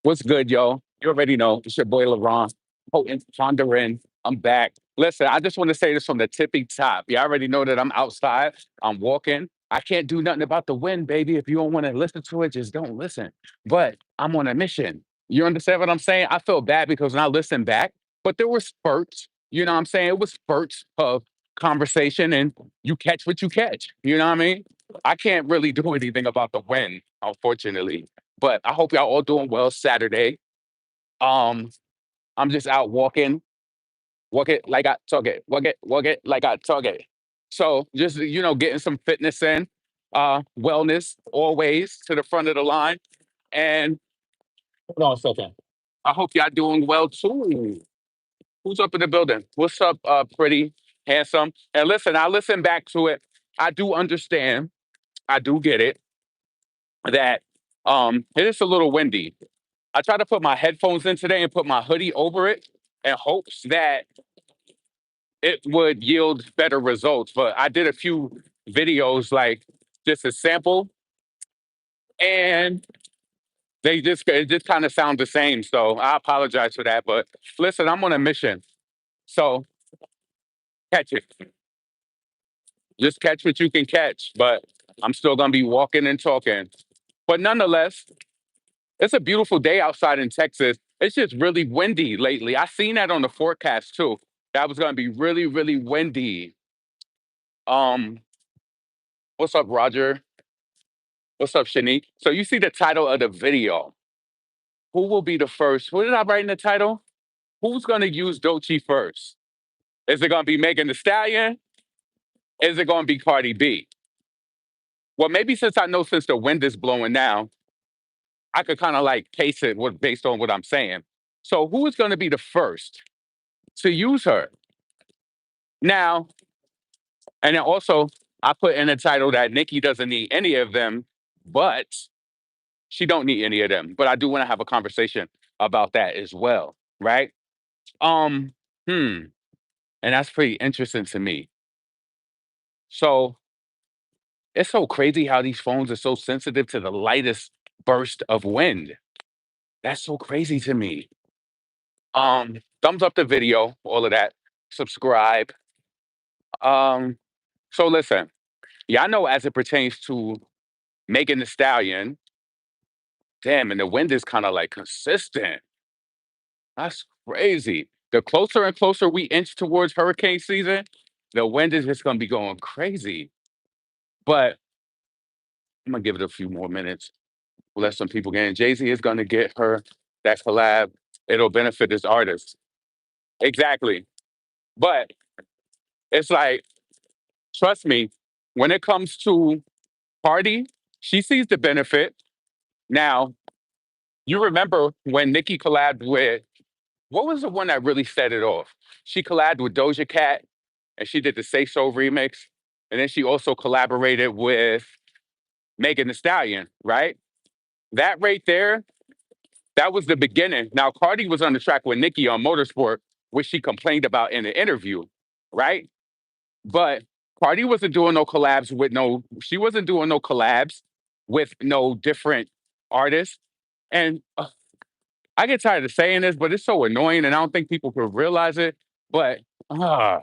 What's good, yo? You already know. It's your boy LeBron. Potent, pondering. I'm back. Listen, I just want to say this from the tippy top. You already know that I'm outside. I'm walking. I can't do nothing about the wind, baby. If you don't want to listen to it, just don't listen. But I'm on a mission. You understand what I'm saying? I feel bad because when I listen back, but there were spurts. You know what I'm saying? It was spurts of conversation, and you catch what you catch. You know what I mean? I can't really do anything about the wind, unfortunately. But I hope y'all all doing well Saturday. Um, I'm just out walking, walk it like I talk it, walk it like I talk it. So just getting some fitness in, wellness always to the front of the line. And hold on a second. I hope y'all doing well too. Who's up in the building? What's up, pretty handsome? And listen, I listen back to it. I do understand. I do get it that it is a little windy. I tried to put my headphones in today and put my hoodie over it in hopes that it would yield better results. But I did a few videos, like just a sample, and it just kind of sound the same. So I apologize for that. But listen, I'm on a mission. So catch it. Just catch what you can catch. But I'm still gonna be walking and talking. But nonetheless, it's a beautiful day outside in Texas. It's just really windy lately. I seen that on the forecast too. That was gonna be really, really windy. Um, what's up, Roger? What's up, Shanique? So you see the title of the video. Who will be the first? What did I write in the title? Who's gonna use Doechii first? Is it gonna be Megan the Stallion? Is it gonna be Cardi B? Well, maybe since I know since the wind is blowing now, I could kind of like case it with based on what I'm saying. So who is gonna be the first to use her? Now, and then also, I put in the title that Nicki doesn't need any of them, but she don't need any of them. But I do want to have a conversation about that as well, right? Um, hmm, and that's pretty interesting to me. So it's so crazy how these phones are so sensitive to the lightest burst of wind. That's so crazy to me. Thumbs up the video, all of that. Subscribe. Um, so listen, yeah, I know as it pertains to Megan the Stallion. Damn, and the wind is kind of like consistent. That's crazy. The closer and closer we inch towards hurricane season, the wind is just gonna be going crazy. But I'm gonna give it a few more minutes. Let some people get in. Jay-Z is gonna get her that collab. It'll benefit this artist. Exactly. But it's like, trust me, when it comes to Party, she sees the benefit. Now, you remember when Nicki collabed with what was the one that really set it off? She collabed with Doja Cat and she did the Say So remix. And then she also collaborated with Megan Thee Stallion, right? That right there, that was the beginning. Now, Cardi was on the track with Nicki on Motorsport, which she complained about in the interview, right? But Cardi wasn't doing no collabs with she wasn't doing no collabs with no different artists. And I get tired of saying this, but it's so annoying, and I don't think people can realize it. But ah,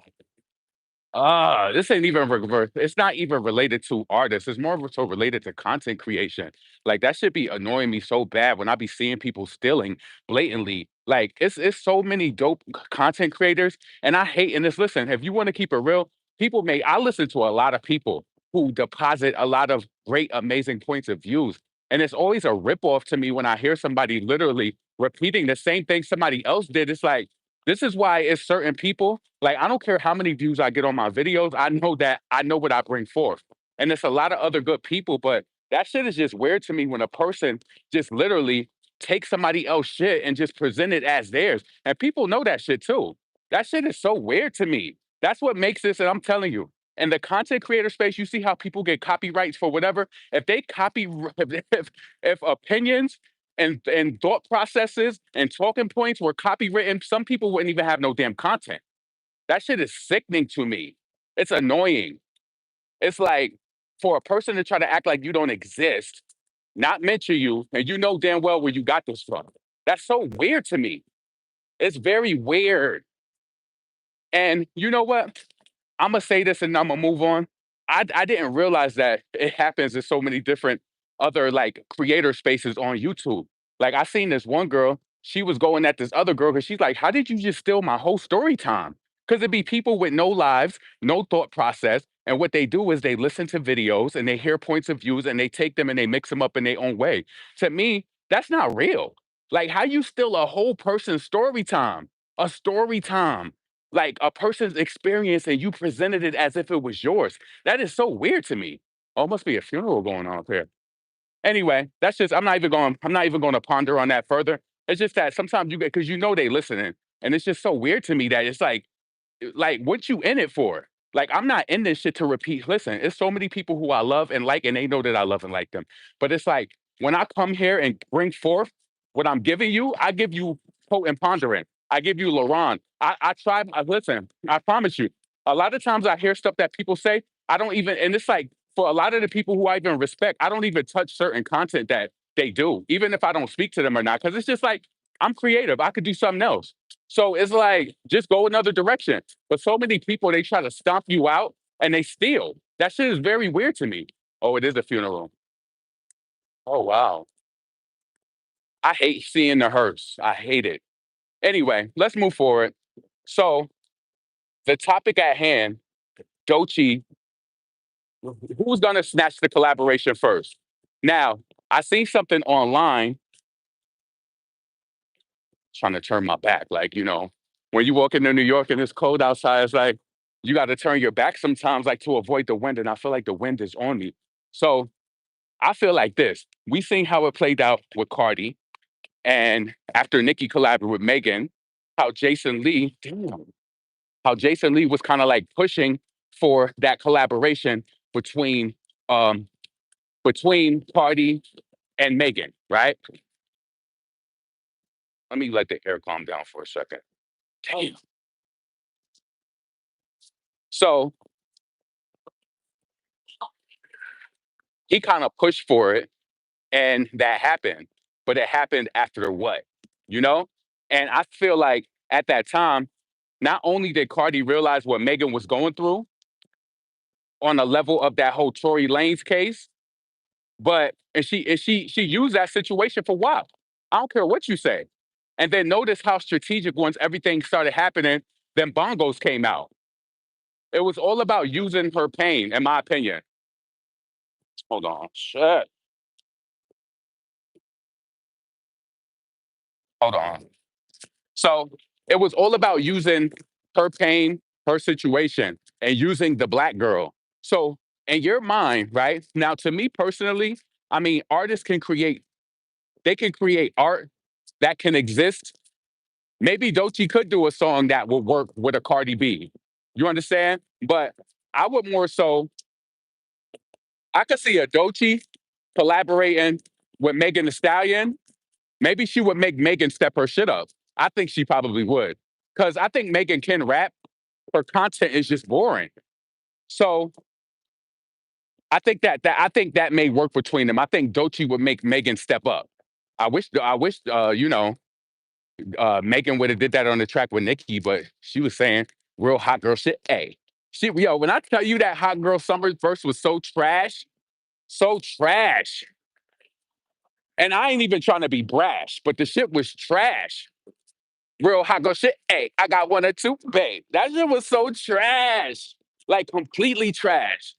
this ain't even reverse. It's not even related to artists. It's more so related to content creation. Like that should be annoying me so bad when I be seeing people stealing blatantly. Like it's so many dope content creators, and I hate in this. Listen, if you want to keep it real, people may. I listen to a lot of people who deposit a lot of great, amazing points of views, and it's always a ripoff to me when I hear somebody literally repeating the same thing somebody else did. It's like this is why it's certain people like, I don't care how many views I get on my videos. I know that I know what I bring forth. And there's a lot of other good people, but that shit is just weird to me when a person just literally takes somebody else's shit and just present it as theirs. And people know that shit too. That shit is so weird to me. That's what makes this, and I'm telling you, in the content creator space, you see how people get copyrights for whatever. If they copy, if opinions and thought processes and talking points were copywritten, some people wouldn't even have no damn content. That shit is sickening to me. It's annoying. It's like for a person to try to act like you don't exist, not mention you, and you know damn well where you got this from. That's so weird to me. It's very weird. And you know what? I'm gonna say this and I'm gonna move on. I didn't realize that it happens in so many different other like creator spaces on YouTube. Like I seen this one girl, she was going at this other girl because she's like, "How did you just steal my whole story time?" Because it'd be people with no lives, no thought process, and what they do is they listen to videos and they hear points of views and they take them and they mix them up in their own way. To me, that's not real. Like how you steal a whole person's story time, a story time, like a person's experience and you presented it as if it was yours. That is so weird to me. Oh, must be a funeral going on up here. Anyway, that's just I'm not even going to ponder on that further. It's just that sometimes you get because you know they listening. And it's just so weird to me that it's like what you in it for? Like I'm not in this shit to repeat. Listen, it's so many people who I love and like, and they know that I love and like them. But it's like when I come here and bring forth what I'm giving you, I give you quote and pondering. I give you Laron. I try. Listen. I promise you. A lot of times I hear stuff that people say. I don't even, and it's like for a lot of the people who I even respect, I don't even touch certain content that they do, even if I don't speak to them or not, because it's just like I'm creative. I could do something else. So it's like just go another direction. But so many people they try to stomp you out and they steal. That shit is very weird to me. Oh, it is a funeral. Oh wow. I hate seeing the hearse. I hate it. Anyway, let's move forward. So the topic at hand, Doechii, who's gonna snatch the collaboration first? Now, I seen something online trying to turn my back. Like, when you walk into New York and it's cold outside, it's like you got to turn your back sometimes, like to avoid the wind. And I feel like the wind is on me. So I feel like this. We seen how it played out with Cardi, and after Nicki collaborated with Megan, how Jason Lee, damn, how Jason Lee was kind of like pushing for that collaboration between um between Cardi and Megan, right? Let me let the air calm down for a second. Damn. So he kind of pushed for it, and that happened. But it happened after what? You know? And I feel like at that time, not only did Cardi realize what Megan was going through on a level of that whole Tory Lanez case, but and she used that situation for what? I don't care what you say. And then notice how strategic once everything started happening, then bongos came out. It was all about using her pain, in my opinion. Hold on. Shit. Hold on. So it was all about using her pain, her situation, and using the black girl. So in your mind, right? Now, to me personally, I mean, artists can create, they can create art that can exist. Maybe Doechii could do a song that would work with a Cardi B. You understand? But I would more so, I could see a Doechii collaborating with Megan Thee Stallion. Maybe she would make Megan step her shit up. I think she probably would. Because I think Megan can rap. Her content is just boring. So I think that may work between them. I think Doechii would make Megan step up. I wish Megan would have did that on the track with Nicki, but she was saying real hot girl shit. Hey, when I tell you that hot girl summer verse was so trash. And I ain't even trying to be brash, but the shit was trash. Real hot girl shit. Hey, I got one or two, babe. That shit was so trash. Like completely trash.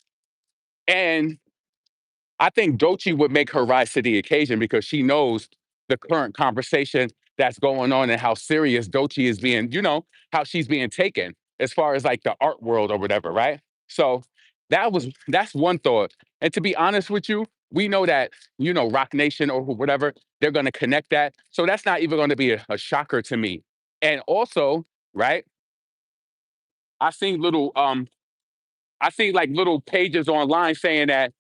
And I think Doechii would make her rise to the occasion because she knows the current conversation that's going on and how serious Doechii is being, how she's being taken as far as like the art world or whatever, right? So that's one thought. And to be honest with you, we know that, Rock Nation or whatever, they're gonna connect that. So that's not even gonna be a shocker to me. And also, right, I seen little I see like little pages online saying that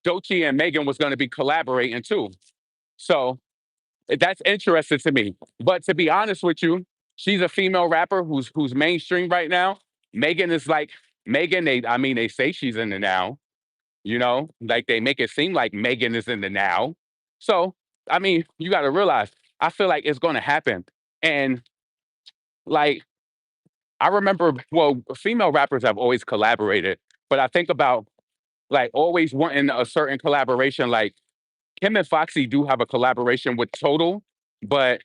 Doechii and Megan was gonna be collaborating too. So that's interesting to me. But to be honest with you, she's a female rapper who's mainstream right now. Megan is like Megan. They say she's in the now. Like they make it seem like Megan is in the now. So you got to realize I feel like it's gonna happen. And like I remember, well, female rappers have always collaborated, but I think about like always wanting a certain collaboration. Like Kim and Foxy do have a collaboration with Total, but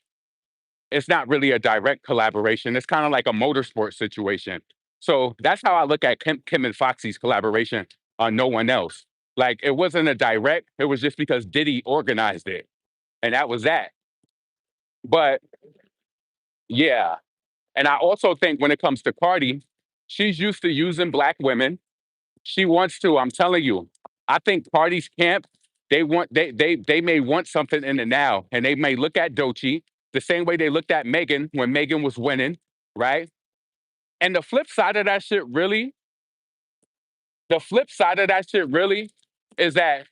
it's not really a direct collaboration. It's kind of like a motorsport situation. So that's how I look at Kim and Foxy's collaboration on No One Else. Like it wasn't a direct, it was just because Diddy organized it. And that was that. But yeah. And I also think when it comes to Cardi, she's used to using black women. She wants to, I'm telling you. I think Cardi's camp, they may want something in the now. And they may look at Doechii the same way they looked at Megan when Megan was winning, right? And the flip side of that shit really is that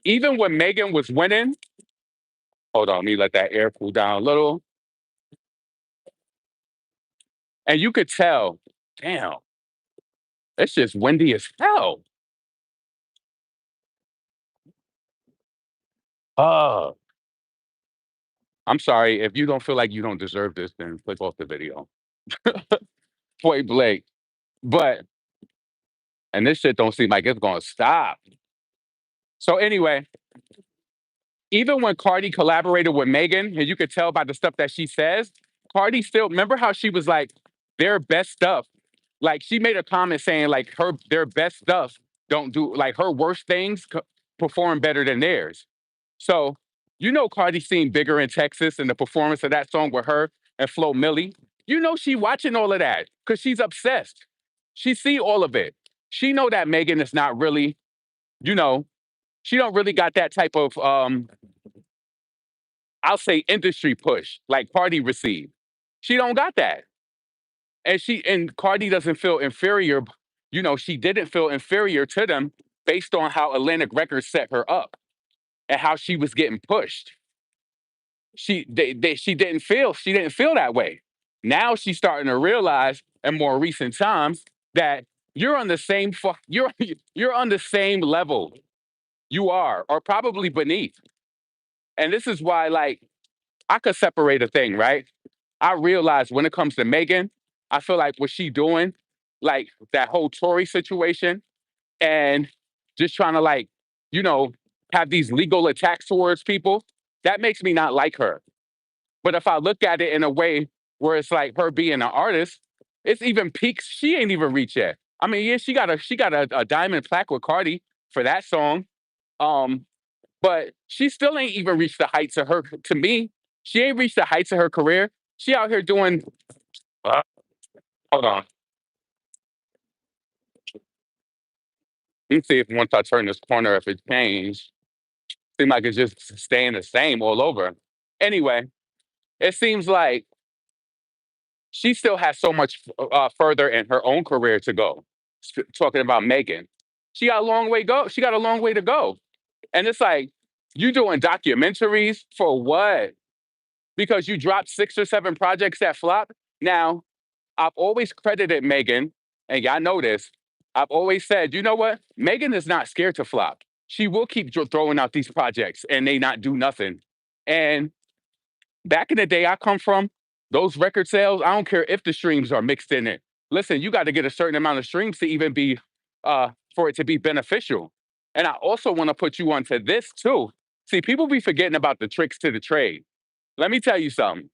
even when Megan was winning, hold on, let me let that air cool down a little. And you could tell, damn, it's just windy as hell. Oh, I'm sorry. If you don't feel like you don't deserve this, then click off the video. Point blank. But and this shit don't seem like it's gonna stop. So anyway, even when Cardi collaborated with Megan, and you could tell by the stuff that she says, Cardi still remember how she was like their best stuff. Like she made a comment saying like her their best stuff don't do like her worst things perform better than theirs. So you know Cardi seemed bigger in Texas and the performance of that song with her and Flo Millie. You know she watching all of that because she's obsessed. She see all of it. She know that Megan is not really, you know, she don't really got that type of I'll say industry push like Cardi received. She don't got that. And Cardi doesn't feel inferior. You know, she didn't feel inferior to them based on how Atlantic Records set her up and how she was getting pushed. She didn't feel that way. Now she's starting to realize in more recent times that you're on the same you're on the same level. You are, or probably beneath. And this is why, like, I could separate a thing, right? I realize when it comes to Megan, I feel like what she doing, like that whole Tory situation, and just trying to like, you know, have these legal attacks towards people, that makes me not like her. But if I look at it in a way where it's like her being an artist, it's even peaks she ain't even reached yet. I mean, yeah, she got a diamond plaque with Cardi for that song. Um, but she still ain't even reached the heights of her to me. She ain't reached the heights of her career. She out here doing uh, hold on. Let me see if once I turn this corner if it changed. Seems like it's just staying the same all over. Anyway, it seems like she still has so much further in her own career to go. Talking about Megan, she got a long way go. She got a long way to go, and it's like you doing documentaries for what? Because you dropped 6 or 7 projects that flop. Now, I've always credited Megan, and y'all know this. I've always said, you know what? Megan is not scared to flop. She will keep throwing out these projects and they not do nothing. And back in the day I come from, those record sales, I don't care if the streams are mixed in it. Listen, you got to get a certain amount of streams to even be for it to be beneficial. And I also want to put you onto this too. See, people be forgetting about the tricks to the trade. Let me tell you something.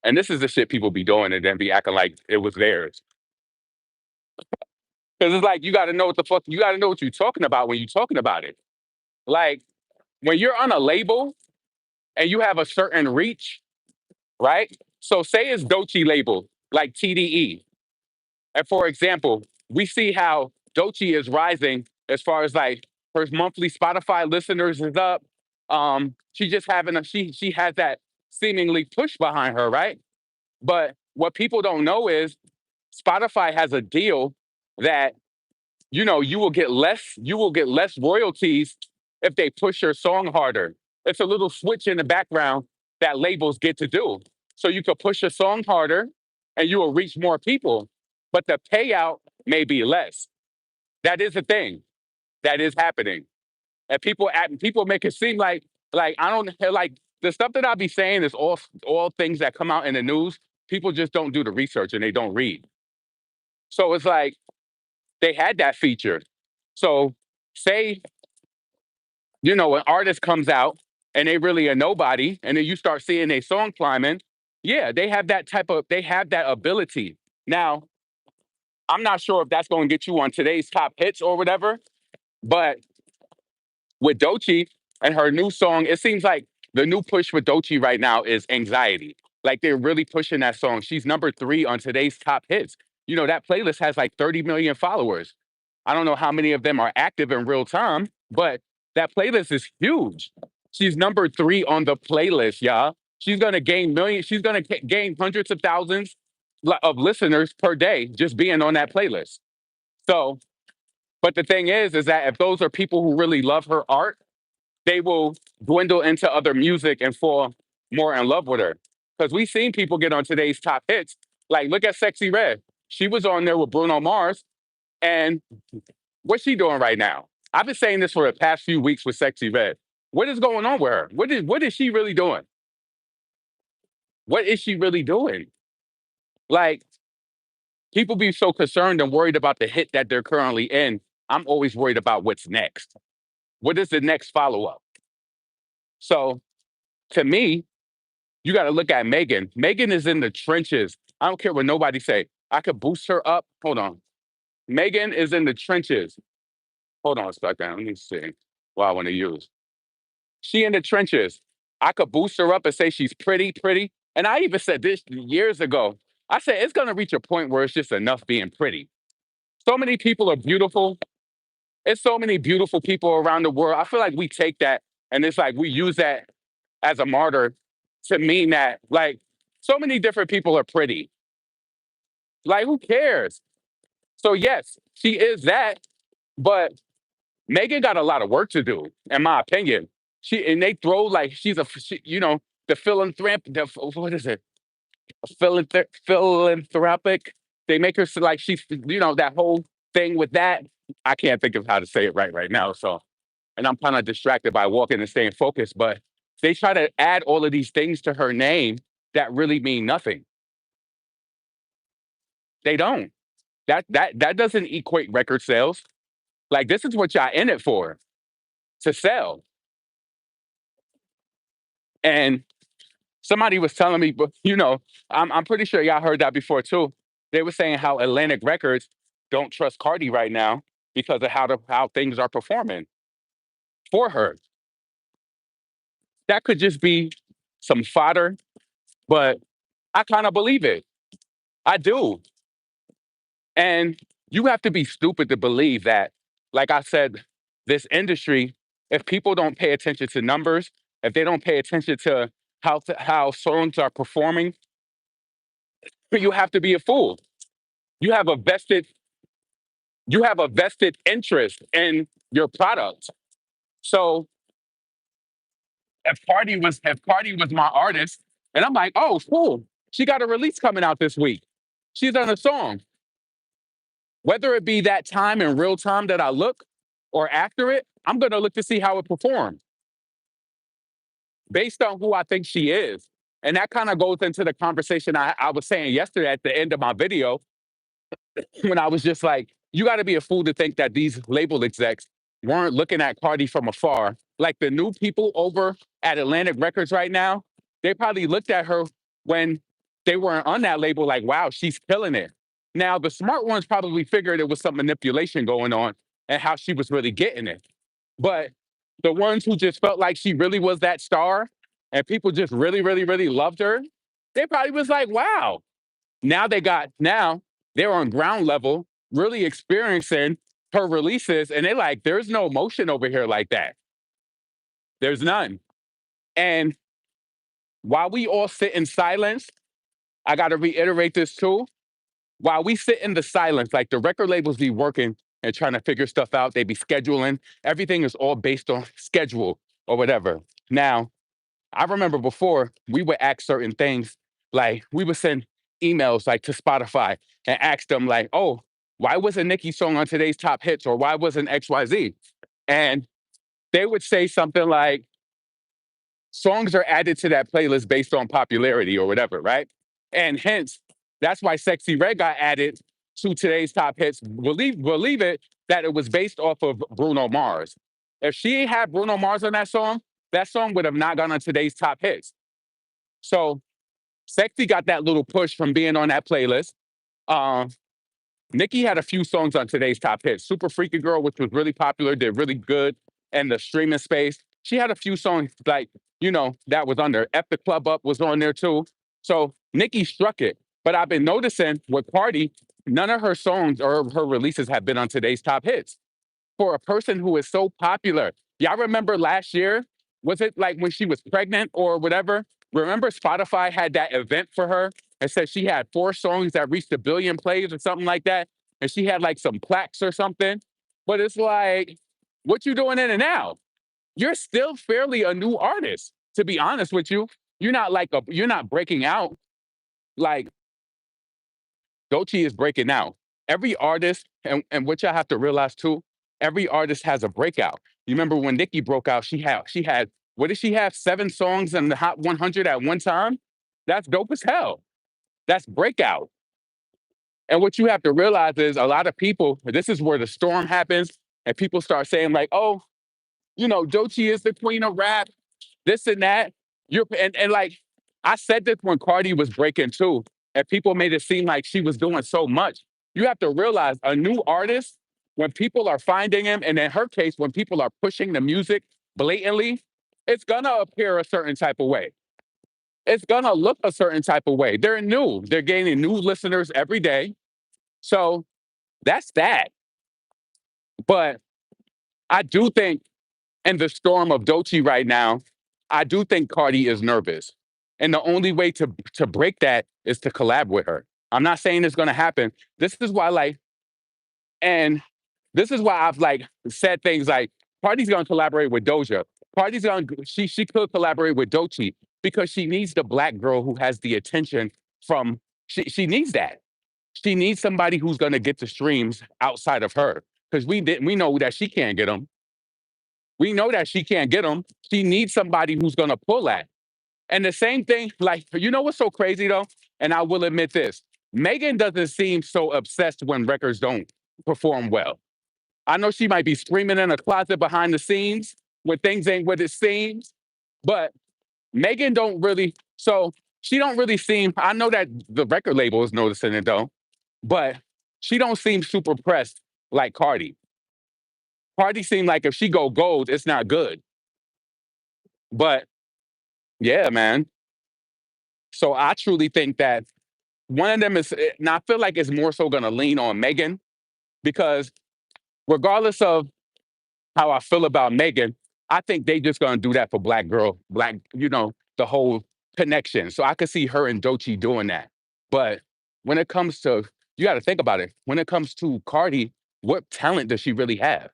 And this is the shit people be doing and then be acting like it was theirs. Because it's like you got to know what the fuck you got to know what you're talking about when you're talking about it. Like when you're on a label and you have a certain reach, right? So say it's Doechii label, like TDE. And for example, we see how Doechii is rising as far as like her monthly Spotify listeners is up. She just having a she has that seemingly push behind her, right? But what people don't know is Spotify has a deal that you will get less royalties if they push your song harder. It's a little switch in the background that labels get to do. So you could push a song harder and you will reach more people, but the payout may be less. That is a thing that is happening. And people make it seem like Like I don't like the stuff that I be saying is all things that come out in the news. People just don't do the research and they don't read. So it's like they had that feature. So say, an artist comes out and they really a nobody, and then you start seeing a song climbing, yeah, they have that ability. Now, I'm not sure if that's going to get you on today's top hits or whatever, but with Doechii and her new song, it seems like the new push for Doechii right now is anxiety. Like they're really pushing that song. She's number 3 on today's top hits. That playlist has like 30 million followers. I don't know how many of them are active in real time, but that playlist is huge. She's number 3 on the playlist, y'all. She's gonna gain millions. She's gonna gain hundreds of thousands of listeners per day just being on that playlist. So, but the thing is that if those are people who really love her art, they will dwindle into other music and fall more in love with her. Because we've seen people get on today's top hits. Like, look at Sexy Red. She was on there with Bruno Mars, and what's she doing right now? I've been saying this for the past few weeks with Sexy Red. What is going on with her? What is she really doing? What is she really doing? Like, people be so concerned and worried about the hit that they're currently in. I'm always worried about what's next. What is the next follow up? So, to me, you got to look at Megan. Megan is in the trenches. I don't care what nobody say. I could boost her up. Hold on. Megan is in the trenches. Hold on a second. Let me see what I want to use. She in the trenches. I could boost her up and say she's pretty, pretty. And I even said this years ago. I said it's gonna reach a point where it's just enough being pretty. So many people are beautiful. It's so many beautiful people around the world. I feel like we take that and it's like we use that as a martyr to mean that like so many different people are pretty. Like who cares? So yes, she is that, but Megan got a lot of work to do, in my opinion. They throw like the philanthropic. What is it? Philanthropic. They make her like she's that whole thing with that. I can't think of how to say it right now. So, and I'm kind of distracted by walking and staying focused. But they try to add all of these things to her name that really mean nothing. They don't. That doesn't equate record sales. Like this is what y'all in it for, to sell. And somebody was telling me, but I'm pretty sure y'all heard that before too. They were saying how Atlantic Records don't trust Cardi right now because of how things are performing for her. That could just be some fodder, but I kind of believe it. I do. And you have to be stupid to believe that, like I said, this industry, if people don't pay attention to numbers, if they don't pay attention to how songs are performing, you have to be a fool. You have a vested you have a vested interest in your product. So if Cardi was my artist, and I'm like, oh, cool, she got a release coming out this week. She's done a song. Whether it be that time in real time that I look or after it, I'm gonna look to see how it performed based on who I think she is. And that kind of goes into the conversation I was saying yesterday at the end of my video when I was just like, you got to be a fool to think that these label execs weren't looking at Cardi from afar. Like the new people over at Atlantic Records right now, they probably looked at her when they weren't on that label, like, wow, she's killing it. Now, the smart ones probably figured it was some manipulation going on and how she was really getting it. But the ones who just felt like she really was that star and people just really, really, really loved her, they probably was like, wow, now they're on ground level, really experiencing her releases, and they're like, there's no emotion over here like that. There's none. And while we all sit in silence, I gotta reiterate this too. While we sit in the silence, like the record labels be working and trying to figure stuff out, they be scheduling. Everything is all based on schedule or whatever. Now, I remember before we would ask certain things, like we would send emails like to Spotify and ask them like, "Oh, why wasn't Nicki's song on today's top hits, or why wasn't XYZ?" And they would say something like, songs are added to that playlist based on popularity or whatever, right? And hence, that's why Sexy Red got added to today's top hits. Believe it that it was based off of Bruno Mars. If she ain't had Bruno Mars on that song would have not gone on today's top hits. So Sexy got that little push from being on that playlist. Um, Nicki had a few songs on today's top hits. Super Freaky Girl, which was really popular, did really good in the streaming space. She had a few songs like, that was on there. F the Club Up was on there too. So Nicki struck it. But I've been noticing with Cardi, none of her songs or her releases have been on today's top hits for a person who is so popular. Y'all remember last year? Was it like when she was pregnant or whatever? Remember Spotify had that event for her and said she had 4 songs that reached 1 billion plays or something like that, and she had like some plaques or something. But it's like, what you doing in and now? You're still fairly a new artist, to be honest with you. You're not breaking out like Doechii is breaking out. Every artist, and what y'all have to realize too, every artist has a breakout. You remember when Nicki broke out, she had what did she have? 7 songs in the Hot 100 at one time? That's dope as hell. That's breakout. And what you have to realize is a lot of people, this is where the storm happens, and people start saying, like, oh, Doechii is the queen of rap, this and that. And like I said this when Cardi was breaking too, and people made it seem like she was doing so much. You have to realize a new artist, when people are finding him, and in her case, when people are pushing the music blatantly, it's gonna appear a certain type of way. It's gonna look a certain type of way. They're new. They're gaining new listeners every day. So that's that. But I do think in the storm of Doechii right now, I do think Cardi is nervous. And the only way to break that is to collab with her. I'm not saying it's gonna happen. This is why, and this is why I've said things like Cardi's gonna collaborate with Doja. She could collaborate with Doechii because she needs the black girl who has the attention from she needs that. She needs somebody who's gonna get the streams outside of her. Because we know that she can't get them. We know that she can't get them. She needs somebody who's gonna pull that. And the same thing, you know what's so crazy though? And I will admit this, Megan doesn't seem so obsessed when records don't perform well. I know she might be screaming in a closet behind the scenes when things ain't what it seems, but Megan don't really, so she don't really seem, I know that the record label is noticing it though, but she don't seem super pressed like Cardi. Cardi seemed like if she go gold, it's not good. But yeah, man. So I truly think that one of them is, now I feel like it's more so gonna lean on Megan because regardless of how I feel about Megan, I think they just gonna do that for Black Girl, the whole connection. So I could see her and Doechii doing that. But when it comes to, you gotta think about it. When it comes to Cardi, what talent does she really have?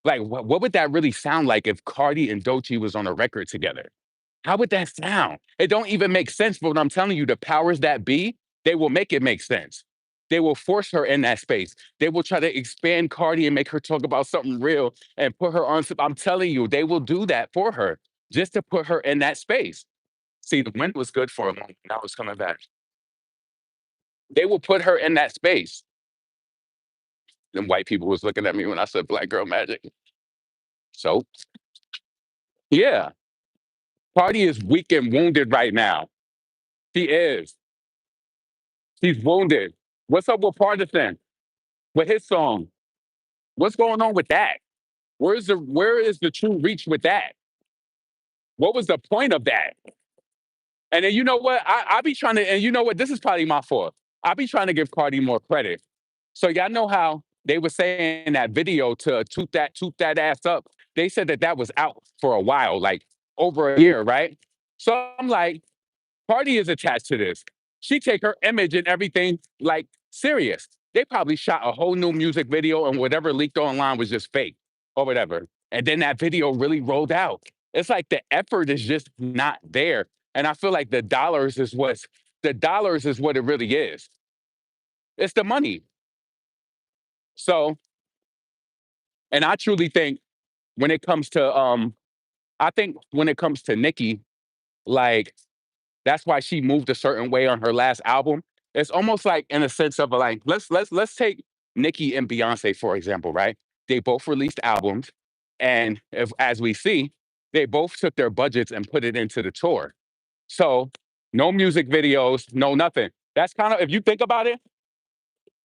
Like, what would that really sound like if Cardi and Doechii was on a record together? How would that sound? It don't even make sense. But what I'm telling you, the powers that be, they will make it make sense. They will force her in that space. They will try to expand Cardi and make her talk about something real and put her on. I'm telling you, they will do that for her just to put her in that space. See, the wind was good for a moment. Now it's coming back. They will put her in that space. Them white people was looking at me when I said black girl magic. So yeah, Cardi is weak and wounded right now. She is. She's wounded. What's up with Partisan? With his song? What's going on with that? Where is the true reach with that? What was the point of that? And then you know what? I be trying to, and you know what? This is probably my fault. I be trying to give Cardi more credit. So y'all know how they were saying that video to toot that ass up. They said that that was out for a while, like over a year, right? So I'm like, Cardi is attached to this. She take her image and everything like serious. They probably shot a whole new music video and whatever leaked online was just fake or whatever. And then that video really rolled out. It's like the effort is just not there. And I feel like the dollars is what it really is. It's the money. So, and I truly think when it comes to I think when it comes to Nicki, Like that's why she moved a certain way on her last album. It's almost like in a sense of like let's take Nicki and Beyonce for example, right? They both released albums, and if as we see, they both took their budgets and put it into the tour. So no music videos, no nothing. That's kind of if you think about it,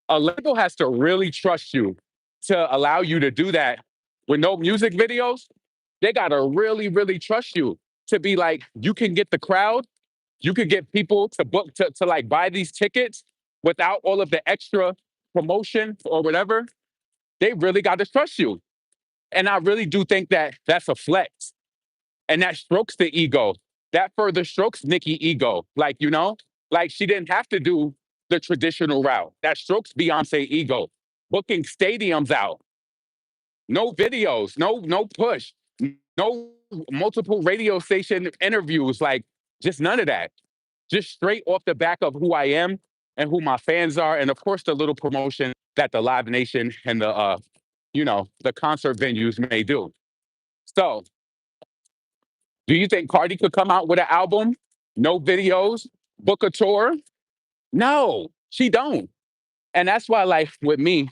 a label has to really trust you to allow you to do that with no music videos. They gotta really, really trust you to be like, you can get the crowd, you could get people to book to like buy these tickets without all of the extra promotion or whatever. They really got to trust you. And I really do think that that's a flex. And that strokes the ego. That further strokes Nicki ego. Like, like she didn't have to do the traditional route. That strokes Beyonce ego. Booking stadiums out, no videos, no push, no multiple radio station interviews, like just none of that. Just straight off the back of who I am and who my fans are, and of course the little promotion that the Live Nation and the concert venues may do. So, do you think Cardi could come out with an album, no videos, book a tour? No, she don't. And that's why, like with me,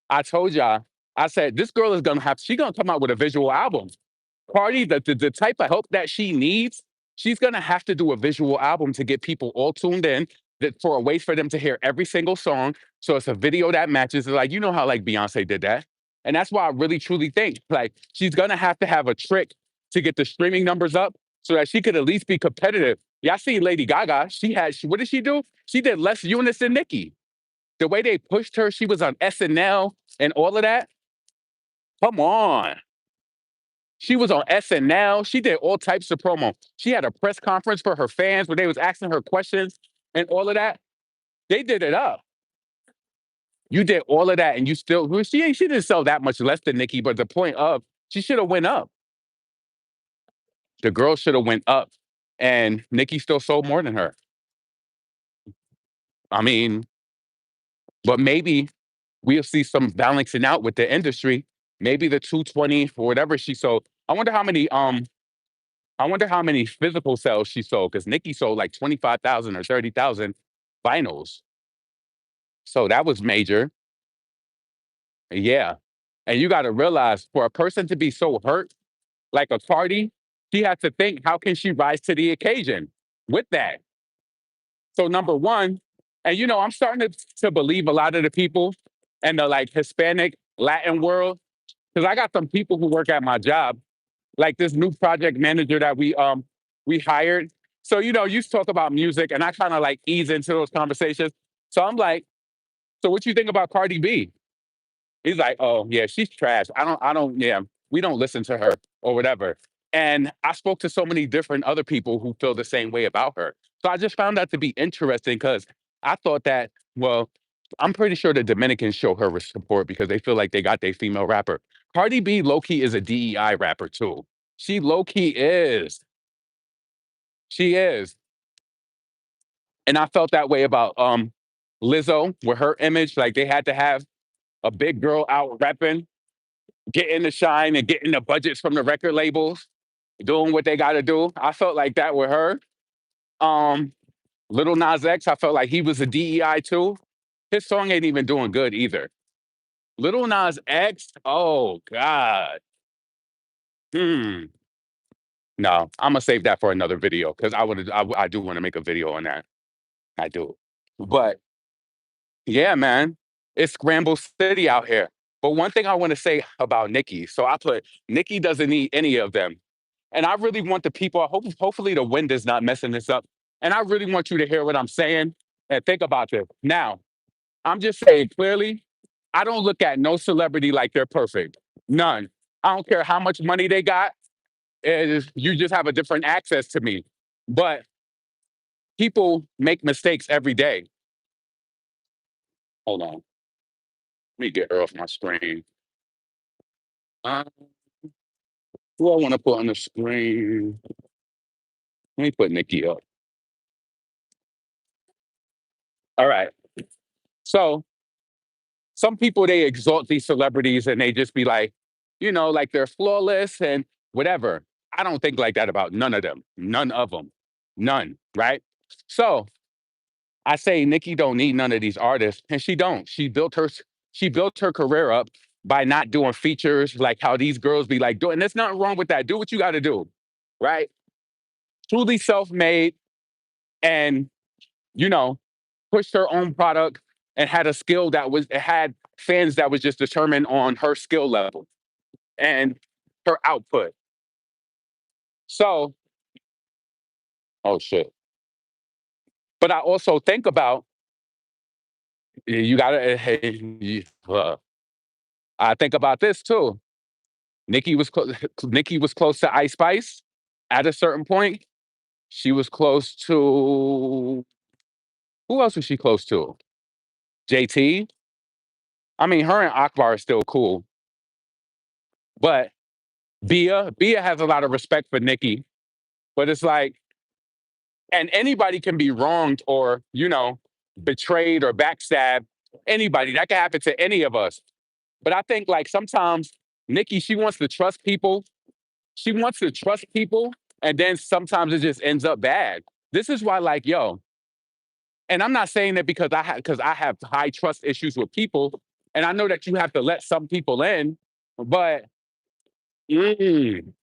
I told y'all, I said this girl is she gonna come out with a visual album. Cardi, the type of help that she needs, she's gonna have to do a visual album to get people all tuned in that for a way for them to hear every single song. So it's a video that matches. Like how like Beyonce did that, and that's why I really truly think like she's gonna have to have a trick to get the streaming numbers up so that she could at least be competitive. Yeah, I see Lady Gaga. What did she do? She did less units than Nicki. The way they pushed her, she was on SNL and all of that. Come on. She was on SNL. She did all types of promo. She had a press conference for her fans where they was asking her questions and all of that. They did it up. You did all of that, and you still she didn't sell that much less than Nicki. But the point of she should have went up. The girl should have went up, and Nicki still sold more than her. I mean, but maybe we'll see some balancing out with the industry. Maybe the 220 or whatever she sold. I wonder how many physical sales she sold because Nicki sold like 25,000 or 30,000 vinyls. So that was major. Yeah. And you got to realize for a person to be so hurt, like a Cardi, she has to think, how can she rise to the occasion with that? So, number one, and I'm starting to believe a lot of the people in the like Hispanic Latin world, because I got some people who work at my job, like this new project manager that we hired. So you talk about music, and I kind of like ease into those conversations. So I'm like, so what you think about Cardi B? He's like, oh yeah, she's trash. Yeah, we don't listen to her or whatever. And I spoke to so many different other people who feel the same way about her. So I just found that to be interesting because I thought that, well, I'm pretty sure the Dominicans show her support because they feel like they got their female rapper. Cardi B low key is a DEI rapper too. She low key is. She is. And I felt that way about Lizzo with her image. Like they had to have a big girl out repping, getting the shine and getting the budgets from the record labels, doing what they gotta do. I felt like that with her. Um, Little Nas X, I felt like he was a DEI too. His song ain't even doing good either. Little Nas X, oh God. Hmm. No, I'm gonna save that for another video because I do want to make a video on that. I do. But yeah, man, it's Scramble City out here. But one thing I want to say about Nicki, so I put Nicki doesn't need any of them. And I really want the people, hopefully the wind is not messing this up. And I really want you to hear what I'm saying and think about this. Now, I'm just saying clearly, I don't look at no celebrity like they're perfect. None. I don't care how much money they got. You just have a different access to me. But people make mistakes every day. Hold on. Let me get her off my screen. Uh, who I want to put on the screen? Let me put Nikki up. All right. So some people they exalt these celebrities and they just be like, like they're flawless and whatever. I don't think like that about none of them. None of them. None, right? So I say Nicki don't need none of these artists, and she don't. She built her career up by not doing features like how these girls be like doing. There's nothing wrong with that. Do what you got to do, right? Truly self-made, and you know, pushed her own product and had a skill that was it had fans that was just determined on her skill level and her output. So, oh shit. But I also think about you gotta. I think about this too. Nikki was close. Nikki was close to Ice Spice at a certain point. She was close to who else was she close to? JT. I mean, her and Akbar are still cool, but Bia has a lot of respect for Nikki. But it's like, and anybody can be wronged or betrayed or backstabbed. Anybody that can happen to any of us. But I think like sometimes Nikki, she wants to trust people. She wants to trust people, and then sometimes it just ends up bad. This is why, like, yo, and I'm not saying that because I have high trust issues with people, and I know that you have to let some people in, but mm,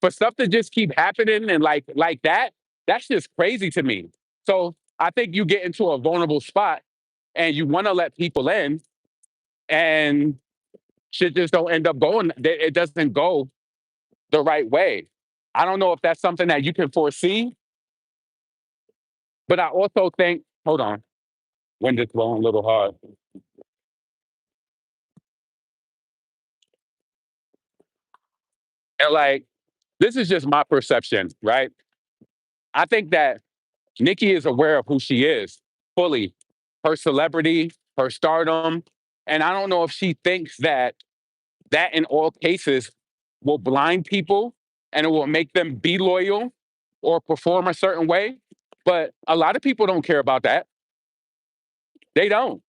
for stuff to just keep happening and like that, that's just crazy to me. So I think you get into a vulnerable spot and you want to let people in, and shit just don't end up going. It doesn't go the right way. I don't know if that's something that you can foresee, but I also think, hold on, wind is blowing a little hard. And like, this is just my perception, right? I think that Nikki is aware of who she is fully, her celebrity, her stardom. And I don't know if she thinks that in all cases will blind people and it will make them be loyal or perform a certain way. But a lot of people don't care about that. They don't.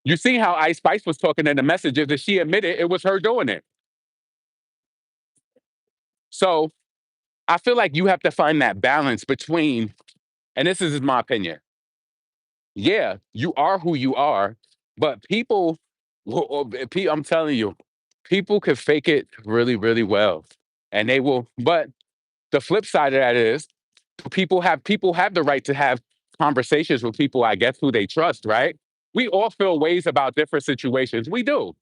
You see how Ice Spice was talking in the messages that she admitted it was her doing it. So I feel like you have to find that balance between, and this is my opinion. Yeah, you are who you are, but people, I'm telling you, people could fake it really, really well, and they will. But the flip side of that is, people have the right to have conversations with people. I guess who they trust, right? We all feel ways about different situations. We do.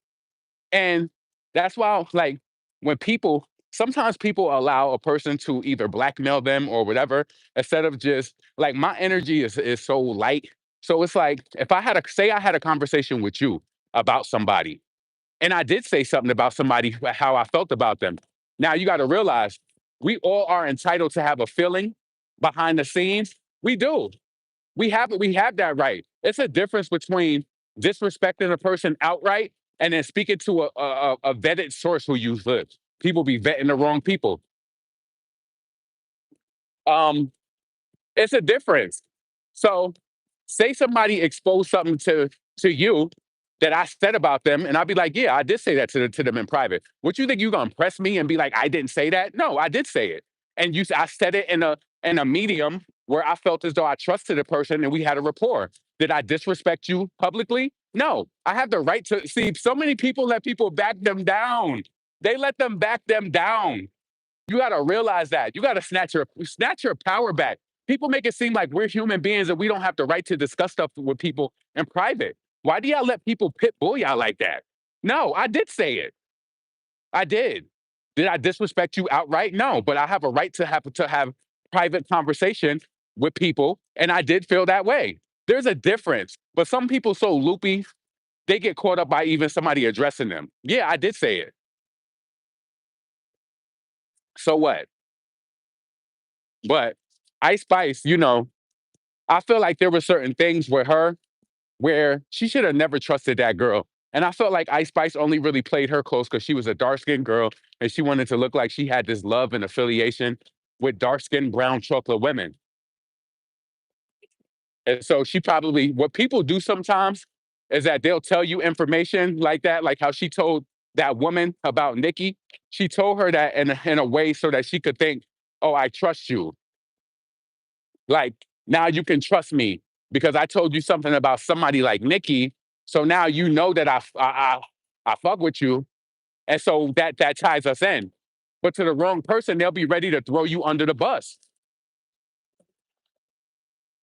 And that's why, like, when people sometimes people allow a person to either blackmail them or whatever, instead of just like my energy is so light. So it's like if I had a conversation with you about somebody, and I did say something about somebody how I felt about them. Now you got to realize we all are entitled to have a feeling behind the scenes. We do. We have that right. It's a difference between disrespecting a person outright and then speaking to a vetted source who you live. People be vetting the wrong people. Um, it's a difference. So say somebody exposed something to you that I said about them, and I'll be like, yeah, I did say that to them in private. What you think you gonna press me and be like, I didn't say that? No, I did say it. And I said it in a medium where I felt as though I trusted the person and we had a rapport. Did I disrespect you publicly? No. I have the right to see so many people let people back them down. They let them back them down. You got to realize that. You got to snatch your power back. People make it seem like we're human beings and we don't have the right to discuss stuff with people in private. Why do y'all let people pit bull y'all like that? No, I did say it. I did. Did I disrespect you outright? No, but I have a right to have private conversation with people, and I did feel that way. There's a difference, but some people so loopy they get caught up by even somebody addressing them. Yeah, I did say it. So what? But Ice Spice, I feel like there were certain things with her where she should have never trusted that girl. And I felt like Ice Spice only really played her close because she was a dark skinned girl and she wanted to look like she had this love and affiliation with dark skinned brown chocolate women. And so what people do sometimes is that they'll tell you information like that, like how she told that woman about Nikki. She told her that in a way so that she could think, oh, I trust you. Like now you can trust me because I told you something about somebody like Nicki. So now you know that I fuck with you, and so that ties us in. But to the wrong person, they'll be ready to throw you under the bus.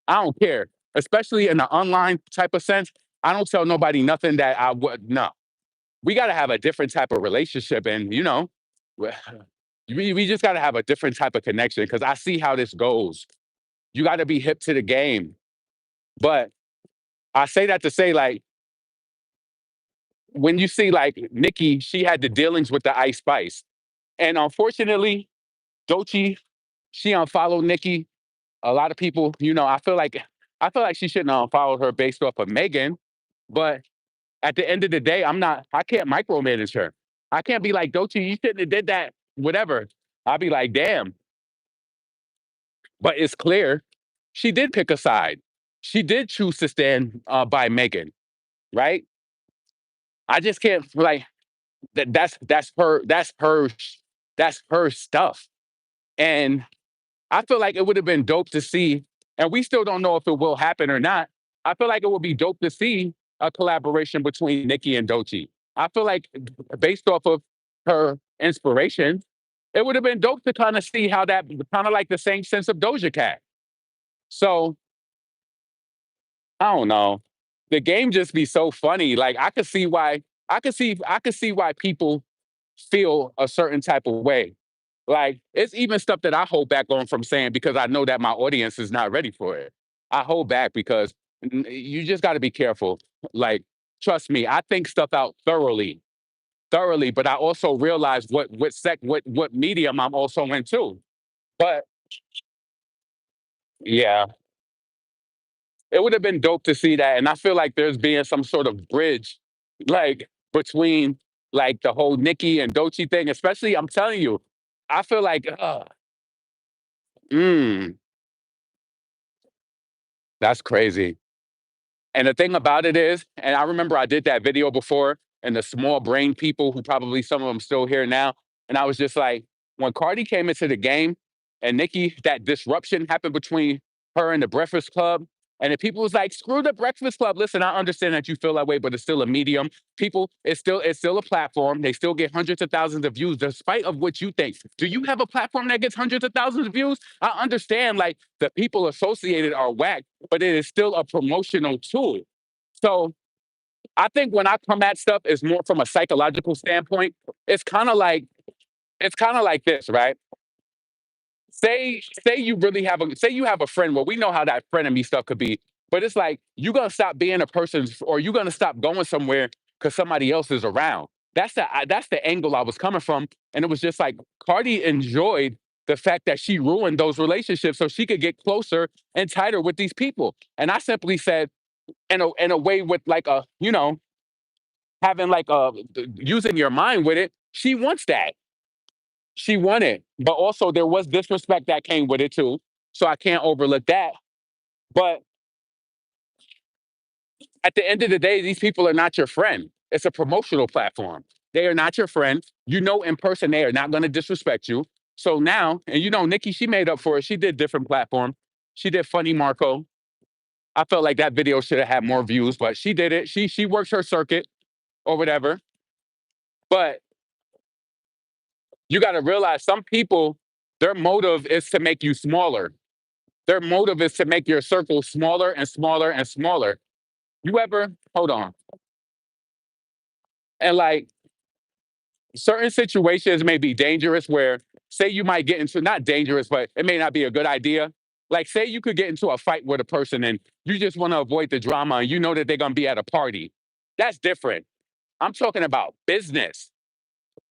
I don't care, especially in the online type of sense. I don't tell nobody nothing that I would no. We got to have a different type of relationship, and we just got to have a different type of connection because I see how this goes. You got to be hip to the game. But I say that to say, like, when you see like Nikki, she had the dealings with the Ice Spice, and unfortunately, Doechii, she unfollowed Nikki. A lot of people, I feel like she shouldn't have unfollowed her based off of Megan, but at the end of the day, I can't micromanage her. I can't be like, Doechii, you shouldn't have did that, whatever. I'll be like, damn. But it's clear she did pick a side. She did choose to stand by Megan, right? I just can't like that's her stuff. And I feel like it would have been dope to see, and we still don't know if it will happen or not. I feel like it would be dope to see a collaboration between Nicki and Doechii. I feel like based off of her inspiration, it would have been dope to kind of see how that kind of like the same sense of Doja Cat. So I don't know. The game just be so funny. Like I could see why people feel a certain type of way. Like it's even stuff that I hold back on from saying because I know that my audience is not ready for it. I hold back because you just got to be careful. Like trust me, I think stuff out thoroughly, but I also realize what medium I'm also into. But yeah, it would have been dope to see that, and I feel like there's being some sort of bridge, like between like the whole Nicki and Doechii thing. Especially, I'm telling you, I feel like, mm, that's crazy. And the thing about it is, and I remember I did that video before, and the small brain people who probably some of them still here now, and I was just like, when Cardi came into the game, and Nicki, that disruption happened between her and the Breakfast Club, and the people was like, screw the Breakfast Club. Listen, I understand that you feel that way, but it's still a medium. People, it's still a platform. They still get hundreds of thousands of views, despite of what you think. Do you have a platform that gets hundreds of thousands of views? I understand, like the people associated are whack, but it is still a promotional tool. So I think when I come at stuff is more from a psychological standpoint. It's kind of like it's kind of like this, right? Say you really have a say you have a friend. Well, we know how that frenemy stuff could be, but it's like you gonna stop being a person, or you gonna stop going somewhere because somebody else is around. That's the angle I was coming from, and it was just like Cardi enjoyed the fact that she ruined those relationships so she could get closer and tighter with these people. And I simply said, in a way with like a having like using your mind with it. She wants that. She won it, but also there was disrespect that came with it too. So I can't overlook that. But at the end of the day, these people are not your friend. It's a promotional platform. They are not your friend. You know, in person, they are not going to disrespect you. So now, and Nikki, she made up for it. She did different platform. She did Funny Marco. I felt like that video should have had more views, but she did it. She works her circuit or whatever. But you got to realize some people, their motive is to make you smaller. Their motive is to make your circle smaller and smaller and smaller. You ever, hold on. And like certain situations may be dangerous where, say, you might get into not dangerous, but it may not be a good idea. Like, say you could get into a fight with a person and you just want to avoid the drama and you know that they're going to be at a party. That's different. I'm talking about business.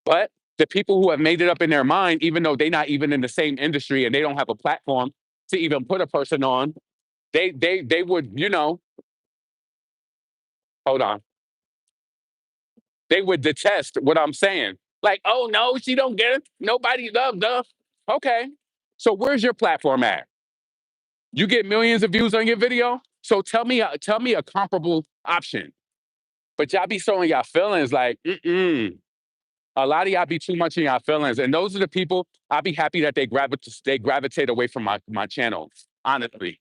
But the people who have made it up in their mind, even though they're not even in the same industry and they don't have a platform to even put a person on, they would, hold on, they would detest what I'm saying. Like, oh no, she don't get it. Nobody loved her. Okay. So where's your platform at? You get millions of views on your video. So tell me a comparable option. But y'all be showing y'all feelings like, mm-mm. A lot of y'all be too much in y'all feelings. And those are the people I'll be happy that they gravitate away from my channel. honestly.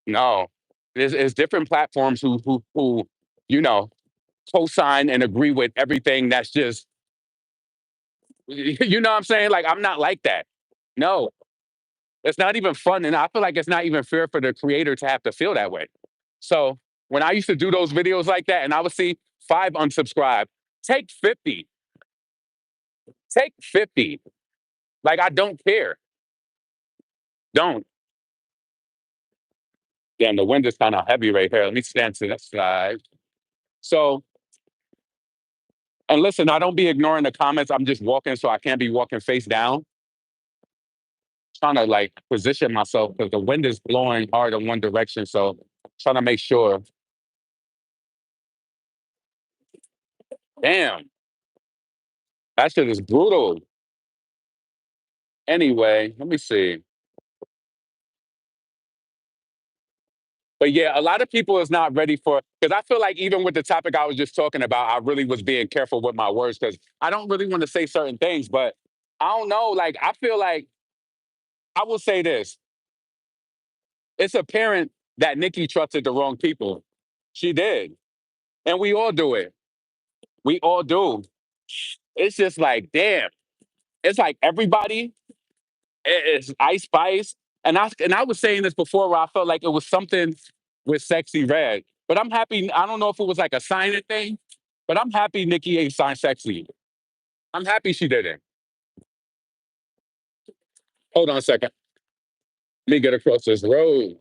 No. There's different platforms who, you know, co-sign and agree with everything that's just you know what I'm saying? Like I'm not like that. No. It's not even fun. And I feel like it's not even fair for the creator to have to feel that way. So when I used to do those videos like that and I would see 5 unsubscribe, take 50. Take 50. Like I don't care. Don't. Damn, the wind is kind of heavy right here. Let me stand to that side. So, and listen, I don't be ignoring the comments. I'm just walking, so I can't be walking face down. Trying to like position myself because the wind is blowing hard in one direction. So, trying to make sure. Damn, that shit is brutal. Anyway, let me see. But yeah, a lot of people is not ready for because I feel like even with the topic I was just talking about, I really was being careful with my words because I don't really want to say certain things, but I don't know. Like I feel like I will say this. It's apparent that Nikki trusted the wrong people. She did. And we all do it. We all do. It's just like, damn. It's like everybody is Ice Spice. And I was saying this before where I felt like it was something with Sexy Red. But I'm happy. I don't know if it was like a signing thing, but I'm happy Nikki ain't signed Sexy. I'm happy she didn't. Hold on a second. Let me get across this road.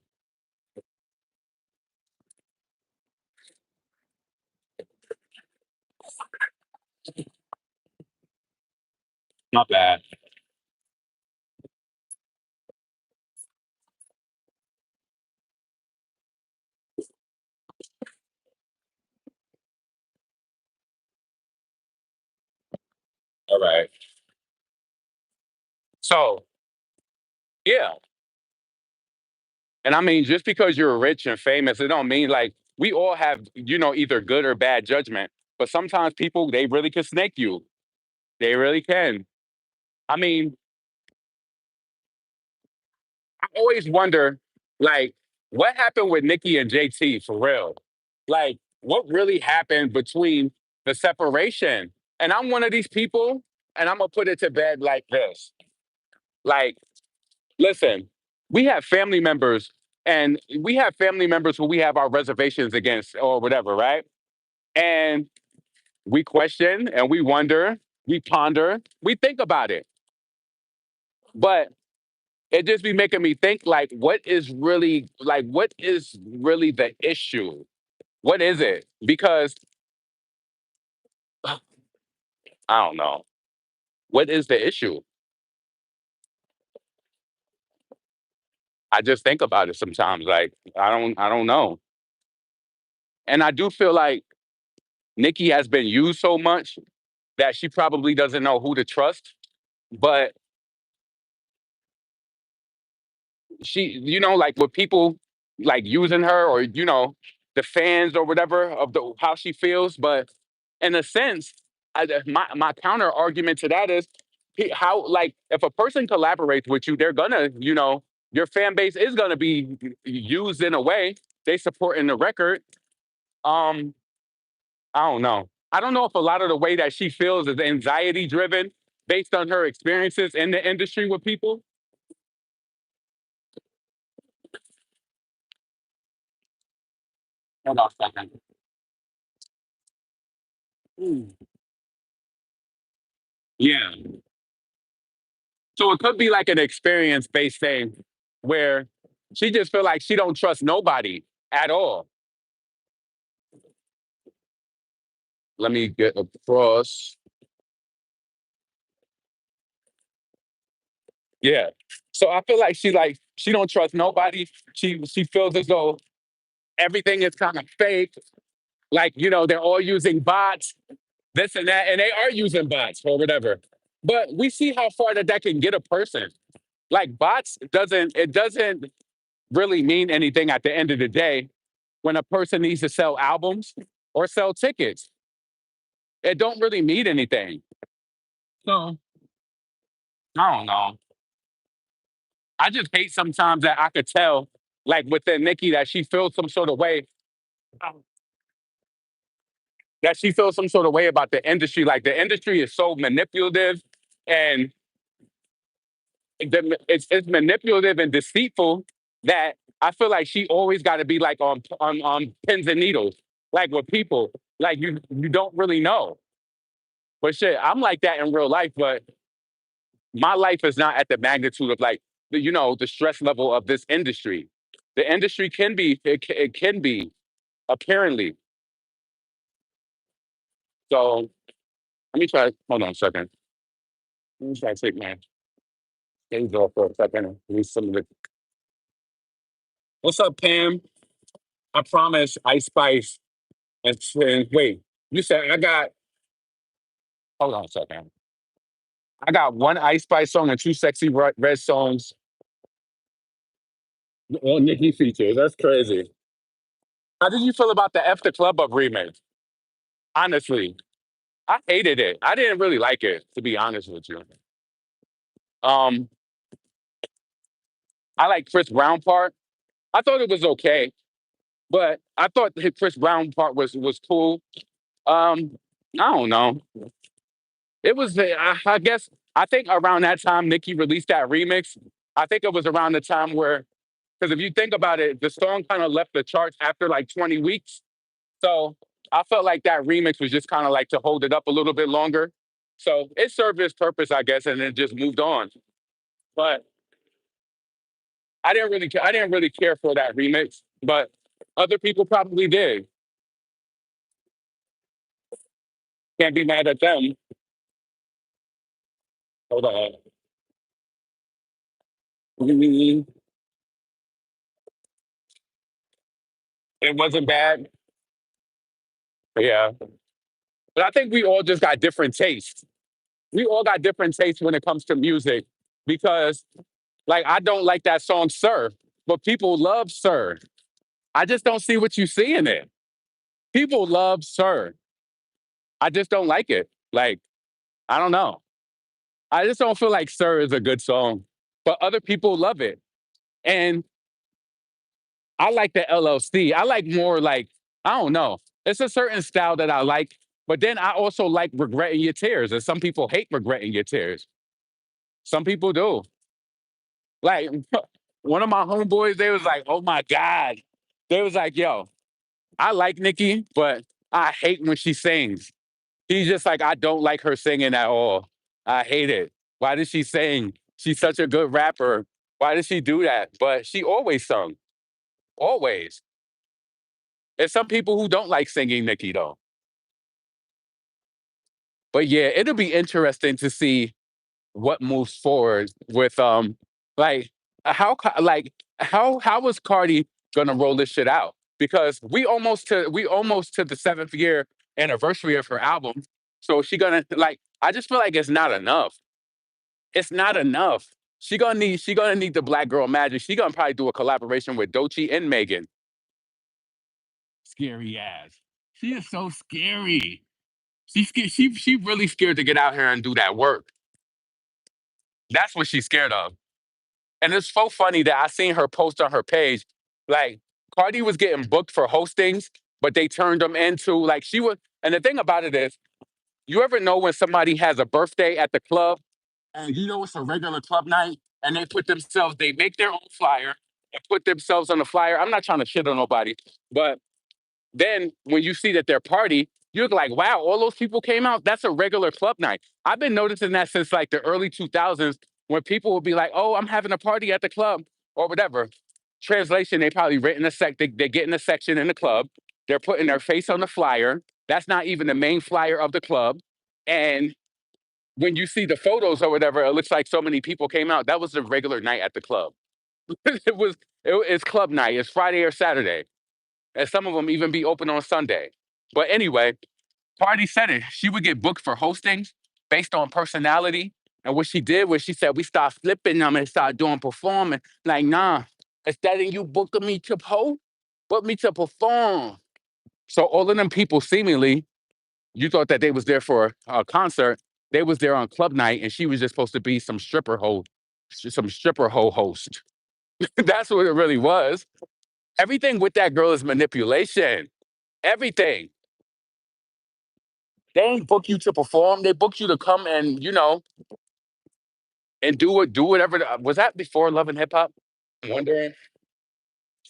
Not bad. All right. So yeah. And I mean, just because you're rich and famous, it don't mean like we all have, either good or bad judgment. But sometimes people, they really can snake you. They really can. I mean, I always wonder, like, what happened with Nikki and JT for real? Like, what really happened between the separation? And I'm one of these people, and I'm gonna put it to bed like this. Like, listen, we have family members, and we have family members who we have our reservations against or whatever, right? And we question and we wonder, we ponder, we think about it. But it just be making me think like what is really the issue? What is it? Because I don't know. What is the issue? I just think about it sometimes. Like I don't know. And I do feel like Nikki has been used so much that she probably doesn't know who to trust. But she, like with people like using her or the fans or whatever of the how she feels. But in a sense, my counter argument to that is how like if a person collaborates with you, they're gonna your fan base is gonna be used in a way they support in the record. Um, I don't know. I don't know if a lot of the way that she feels is anxiety driven based on her experiences in the industry with people. Hold on a second. Mm. Yeah. So it could be like an experience based thing where she just feel like she don't trust nobody at all. Let me get across. Yeah. So I feel like she don't trust nobody. She feels as though everything is kind of fake. Like, they're all using bots, this and that, and they are using bots or whatever. But we see how far that can get a person. Like bots doesn't really mean anything at the end of the day when a person needs to sell albums or sell tickets. It don't really mean anything. So I don't know. I just hate sometimes that I could tell, like within Nicki, that she feels some sort of way, that she feels some sort of way about the industry. Like the industry is so manipulative, and it's manipulative and deceitful that I feel like she always got to be like on pins and needles, like with people. Like you don't really know. But shit, I'm like that in real life, but my life is not at the magnitude of like the stress level of this industry. The industry can be it can be apparently. So let me try. Hold on a second. Let me try to take my things off for a second and release some of the. What's up, Pam? I promise, Ice Spice. And wait, you said I got. Hold on a second. I got one Ice Spice song and two Sexy Red songs. All Nicki features. That's crazy. How did you feel about the F the Club Up remix? Honestly, I hated it. I didn't really like it, to be honest with you. Um, I like Chris Brown part. I thought it was okay, but I thought the Chris Brown part was cool. Um, I don't know. It was I guess I think around that time Nicki released that remix. I think it was around the time where, because if you think about it, the song kind of left the charts after like 20 weeks. So I felt like that remix was just kind of like to hold it up a little bit longer. So it served its purpose, I guess, and it just moved on. But I didn't really care for that remix, but other people probably did. Can't be mad at them. Hold on. Mm, it wasn't bad. Yeah. But I think we all just got different tastes. We all got different tastes when it comes to music because, like, I don't like that song, Sir, but people love Sir. I just don't see what you see in it. People love Sir. I just don't like it. Like, I don't know. I just don't feel like Sir is a good song, but other people love it. And I like the LLC. I like more like, I don't know. It's a certain style that I like, but then I also like regretting your tears. And some people hate regretting your tears. Some people do. Like one of my homeboys, they was like, oh my God. They was like, yo, I like Nicki, but I hate when she sings. He's just like, I don't like her singing at all. I hate it. Why does she sing? She's such a good rapper. Why does she do that? But she always sung. Always. There's some people who don't like singing Nicki though. But yeah, it'll be interesting to see what moves forward with like how was Cardi gonna roll this shit out? Because we almost to the 7th year anniversary of her album. So she gonna like I just feel like it's not enough. It's not enough. She gonna need the black girl magic. She gonna probably do a collaboration with Doechii and Megan. Scary ass. She is so scary. She really scared to get out here and do that work. That's what she's scared of. And it's so funny that I seen her post on her page, like Cardi was getting booked for hostings, but they turned them into like she was. And the thing about it is, you ever know when somebody has a birthday at the club and you know it's a regular club night and they make their own flyer and put themselves on the flyer. I'm not trying to shit on nobody, but then when you see that they're party, you're like, wow, all those people came out. That's a regular club night. I've been noticing that since like the early 2000s when people will be like, oh, I'm having a party at the club or whatever. Translation, they probably rent in they get in a section in the club. They're putting their face on the flyer. That's not even the main flyer of the club. And when you see the photos or whatever, it looks like so many people came out. That was a regular night at the club. it was, it's club night. It's Friday or Saturday and some of them even be open on Sunday. But anyway, Cardi said it. She would get booked for hostings based on personality. And what she did was she said, we start flipping them and start doing performing. Like, nah, instead of you booking me to book me to perform. So all of them people seemingly, you thought that they was there for a concert. They was there on club night and she was just supposed to be some stripper hoe. some stripper hoe host. That's what it really was. Everything with that girl is manipulation. Everything. They ain't book you to perform. They book you to come and and do whatever. Was that before Love and Hip Hop? I'm wondering.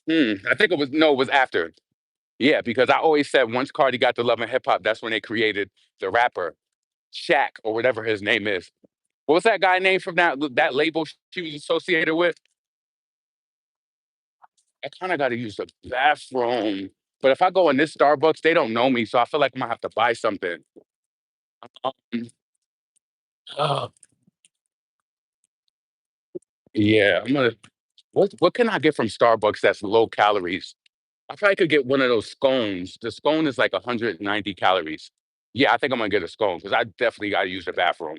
I think it was no, it was after. Yeah, because I always said once Cardi got to Love and Hip Hop, that's when they created the rapper Shaq or whatever his name is. What was that guy name from that label she was associated with? I kind of got to use the bathroom, but if I go in this Starbucks, they don't know me, so I feel like I'm gonna have to buy something. Um, uh, yeah, I'm gonna. What can I get from Starbucks that's low calories? I probably could get one of those scones. The scone is like 190 calories. Yeah, I think I'm gonna get a scone because I definitely got to use the bathroom,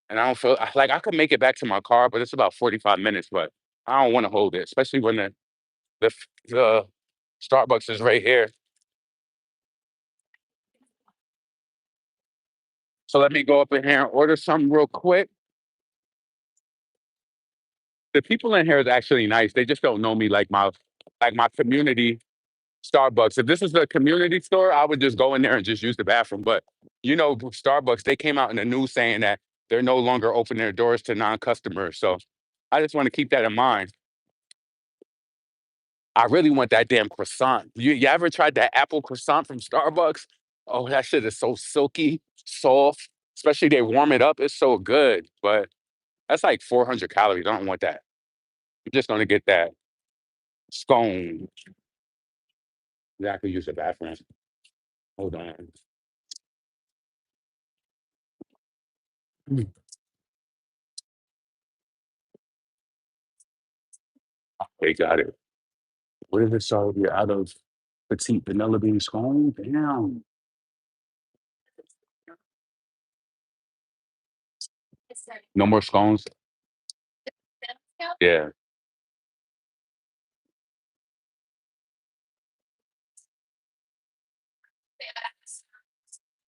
and I don't feel like I could make it back to my car, but it's about 45 minutes. But I don't want to hold it, especially when the Starbucks is right here. So let me go up in here and order something real quick. The people in here is actually nice. They just don't know me like my community Starbucks. If this is a community store, I would just go in there and just use the bathroom. But Starbucks, they came out in the news saying that they're no longer opening their doors to non-customers. So I just want to keep that in mind. I really want that damn croissant. You ever tried that apple croissant from Starbucks? Oh, that shit is so silky, soft. Especially they warm it up. It's so good. But that's like 400 calories. I don't want that. I'm just gonna get that scone. Yeah, I could use the bathroom. Hold on. Mm, they got it. What is it? So you're out of petite vanilla bean scone? Damn. No more scones? Yeah.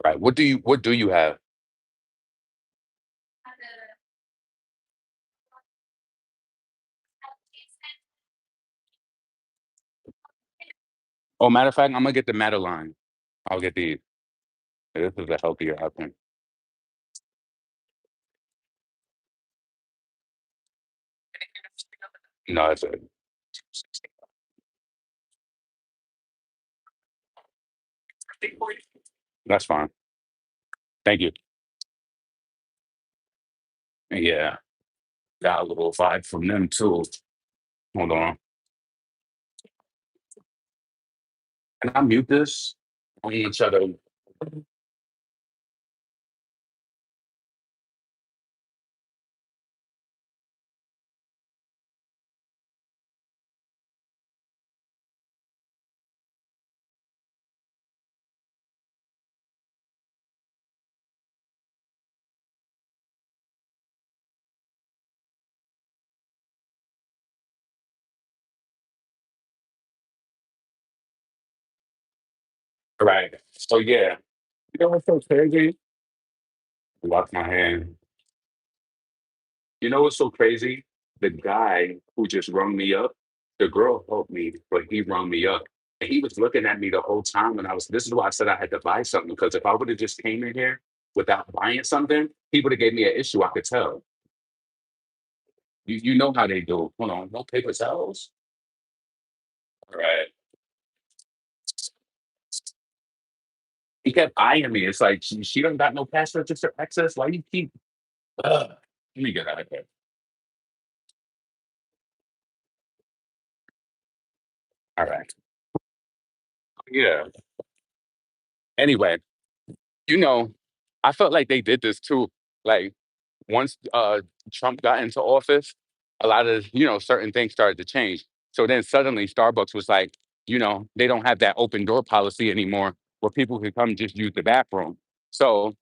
Right. What do you have? Oh, matter of fact, I'm gonna get the Madeline. I'll get these. This is a healthier option. No, that's fine. Thank you. Yeah. Got a little vibe from them too. Hold on. Can I mute this? I want each other. Right. So yeah. You know what's so crazy? Lock my hand. You know what's so crazy? The guy who just rung me up, the girl helped me, but he rung me up. And he was looking at me the whole time. And this is why I said I had to buy something. Because if I would have just came in here without buying something, he would have gave me an issue. I could tell. You know how they do. Hold on. No paper towels? All right. He kept eyeing me. It's like she don't got no cash register access. Why you keep Ugh. Let me get out of here. All right. Yeah. Anyway, you know, I felt like they did this too. Like once Trump got into office, a lot of certain things started to change. So then suddenly Starbucks was like, they don't have that open door policy anymore, where people could come just use the bathroom. So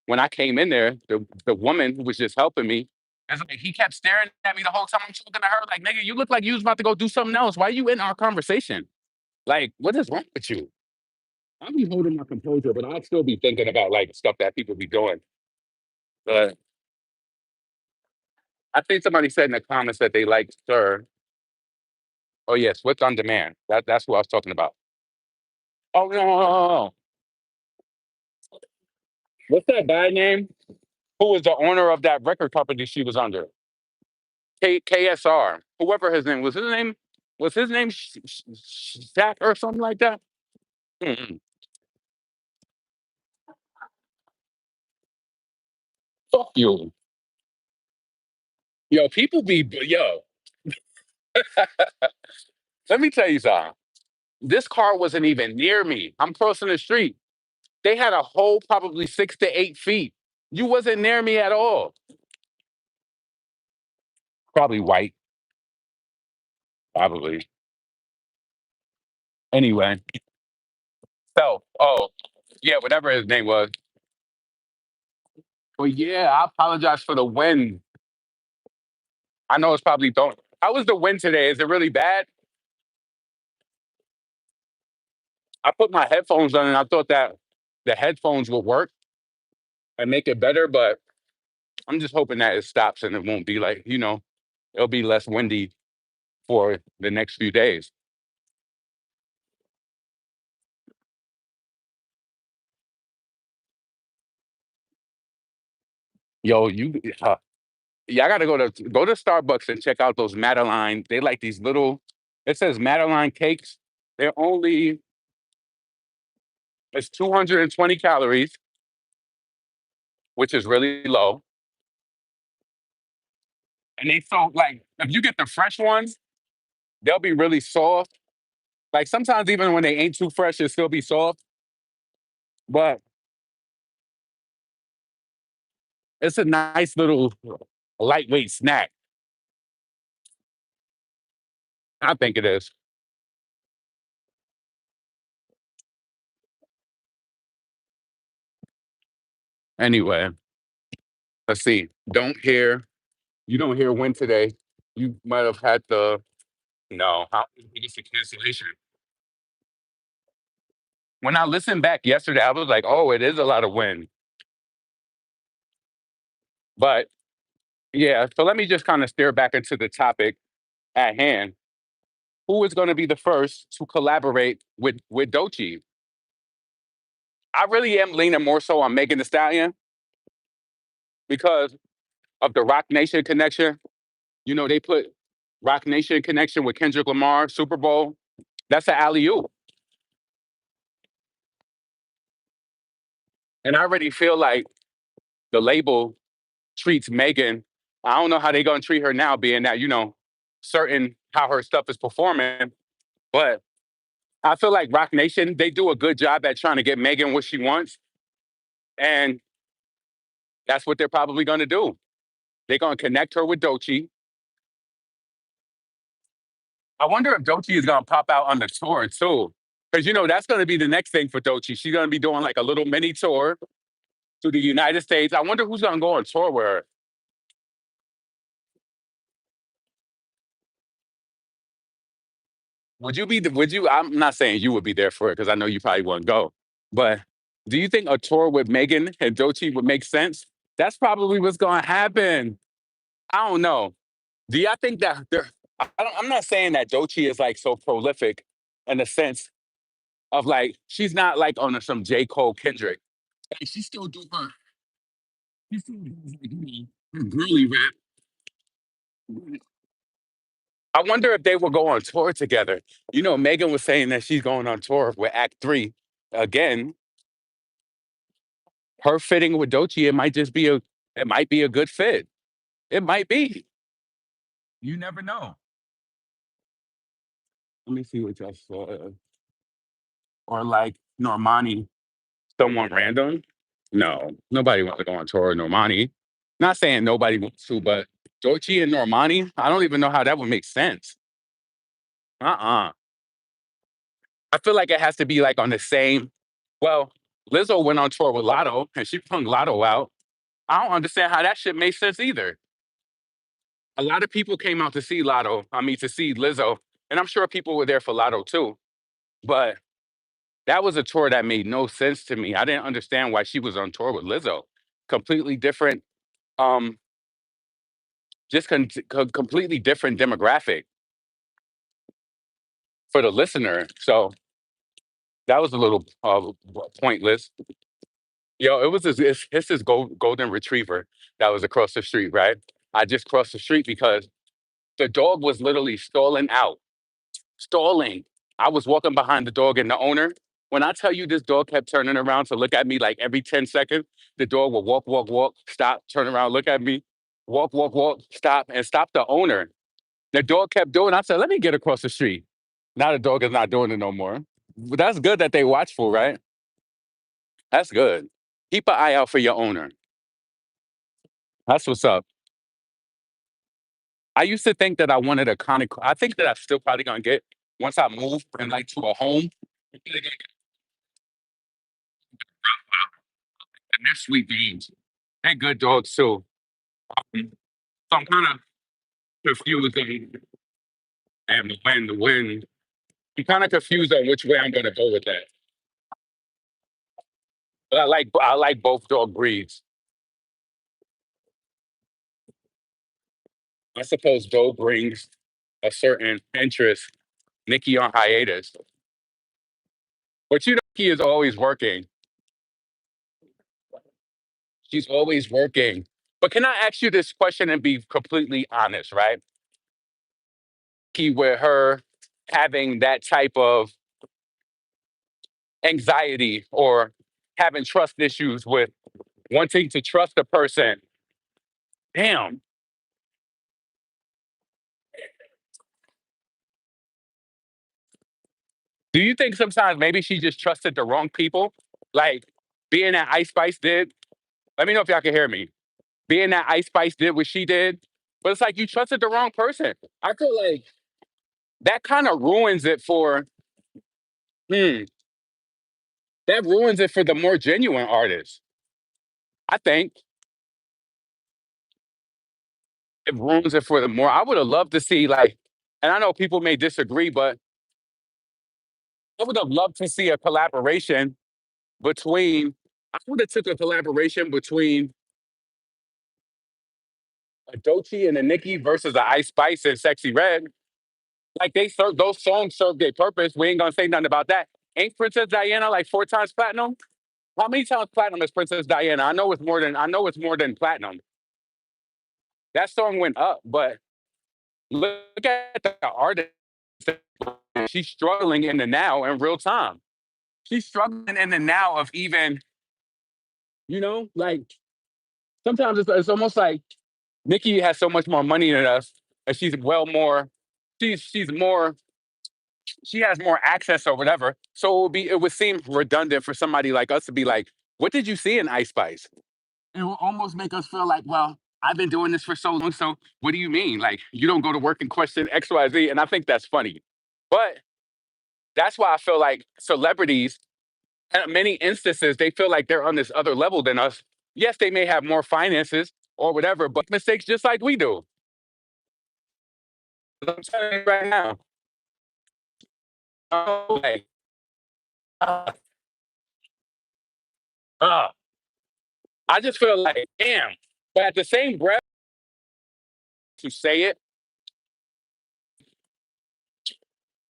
when I came in there, the woman who was just helping me, it's like he kept staring at me the whole time. I'm talking to her like, nigga, you look like you was about to go do something else. Why are you in our conversation? Like, what is wrong with you? I'll be holding my composure, but I'll still be thinking about like stuff that people be doing. But I think somebody said in the comments that they like Sir. Oh yes, what's on demand? That's what I was talking about. Oh no, no, no, no, no. What's that guy name? Who was the owner of that record company she was under? KSR. Whoever his name was. His name was his name Shaq or something like that. Mm-mm. Fuck you, yo. People be yo. Let me tell you something. This car wasn't even near me. I'm crossing the street. They had a hole probably 6 to 8 feet. You wasn't near me at all. Probably white. Probably. Anyway. So, oh, yeah, whatever his name was. Well, yeah, I apologize for the wind. I know it's probably don't. How was the wind today? Is it really bad? I put my headphones on and I thought that the headphones would work and make it better, but I'm just hoping that it stops and it won't be like, it'll be less windy for the next few days. Yo, yeah, I gotta go to Starbucks and check out those Madeline. They like these little. It says Madeline cakes. They're only it's 220 calories, which is really low. And they so like if you get the fresh ones, they'll be really soft. Like sometimes even when they ain't too fresh, it'll still be soft. But it's a nice little lightweight snack. I think it is. Anyway, let's see. Don't hear you don't hear when today. You might have had the no. How it's a cancellation? When I listened back yesterday, I was like, oh, it is a lot of wind. But yeah, so let me just kind of steer back into the topic at hand. Who is going to be the first to collaborate with Doechii? I really am leaning more so on Megan Thee Stallion because of the Rock Nation connection. They put Rock Nation connection with Kendrick Lamar, Super Bowl. That's an alley oop. And I already feel like the label treats Megan. I don't know how they're going to treat her now, being that, certain how her stuff is performing. But I feel like Rock Nation, they do a good job at trying to get Megan what she wants. And that's what they're probably going to do. They're going to connect her with Doechii. I wonder if Doechii is going to pop out on the tour too. Because, that's going to be the next thing for Doechii. She's going to be doing like a little mini tour to the United States. I wonder who's going to go on tour with her. Would you, I'm not saying you would be there for it because I know you probably wouldn't go. But do you think a tour with Megan and Doechii would make sense? That's probably what's going to happen. I don't know. Do y'all think that I'm not saying that Doechii is like so prolific in the sense of like she's not like on some J. Cole Kendrick. Like she still do she still does like her girly rap. I wonder if they will go on tour together. Megan was saying that she's going on tour with Act Three. Again, her fitting with Doechii, it might be a good fit. It might be. You never know. Let me see what y'all saw. Or like Normani, someone random. No, nobody wants to go on tour with Normani. Not saying nobody wants to, but Doechii and Normani, I don't even know how that would make sense. Uh-uh. I feel like it has to be like on the same. Well, Lizzo went on tour with Lotto and she hung Lotto out. I don't understand how that shit makes sense either. A lot of people came out to see Lotto. I mean, to see Lizzo, and I'm sure people were there for Lotto too. But that was a tour that made no sense to me. I didn't understand why she was on tour with Lizzo. Completely different. Um, just completely different demographic for the listener. So that was a little pointless. Yo, it was this golden retriever that was across the street, right? I just crossed the street because the dog was literally stalling out, stalling. I was walking behind the dog and the owner. When I tell you this dog kept turning around to look at me like every 10 seconds, the dog would walk, walk, walk, stop, turn around, look at me, walk, walk, walk, stop, and stop the owner. The dog kept doing. I said, "Let me get across the street." Now the dog is not doing it no more. But that's good that they watchful, right? That's good. Keep an eye out for your owner. That's what's up. I used to think that I wanted a conic. I think that I'm still probably gonna get once I move and like to a home. I'm probably gonna get and they're sweet beans. They're good dogs too. So I'm kind of confused and the wind. I'm kind of confused on which way I'm gonna go with that. But I like both dog breeds. I suppose Doe brings a certain interest. Nikki on hiatus, but you know, Nikki is always working. She's always working. But can I ask you this question and be completely honest, right? Key with her having that type of anxiety or having trust issues with wanting to trust a person. Damn. Do you think sometimes maybe she just trusted the wrong people? Like being that Ice Spice did. Let me know if y'all can hear me. Being that Ice Spice did what she did. But it's like you trusted the wrong person. I feel like that kind of ruins it for hmm, that ruins it for the more genuine artists. I think it ruins it for the more. I would have loved to see like, and I know people may disagree, but I would have loved to see a collaboration between. I would have took a collaboration between a Doechii and a Nicki versus a Ice Spice and Sexy Red. Like they serve those songs serve their purpose. We ain't gonna say nothing about that. Ain't Princess Diana like 4 times platinum? How many times platinum is Princess Diana? I know it's more than platinum. That song went up, but look at the artist. She's struggling in the now in real time. She's struggling in the now of even, like sometimes it's almost like Nikki has so much more money than us, and she's well more. She's more. She has more access or whatever. So it would seem redundant for somebody like us to be like, "What did you see in Ice Spice?" It will almost make us feel like, well, I've been doing this for so long. So what do you mean? Like you don't go to work and question X, Y, Z? And I think that's funny. But that's why I feel like celebrities, in many instances, they feel like they're on this other level than us. Yes, they may have more finances or whatever, but mistakes just like we do. I'm telling you right now. Like, uh, uh, I just feel like, damn. But at the same breath, to say it,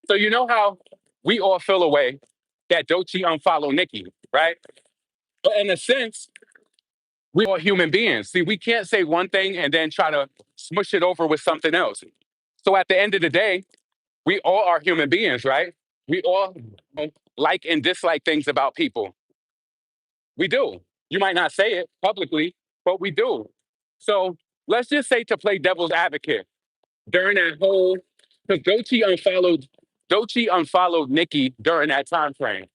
so you know how we all feel a way that Doechii unfollow Nicki, right? But in a sense, we all human beings. See, we can't say one thing and then try to smush it over with something else. So at the end of the day, we all are human beings, right? We all like and dislike things about people. We do. You might not say it publicly, but we do. So let's just say to play devil's advocate during that whole, because Doechii unfollowed Nicki during that time frame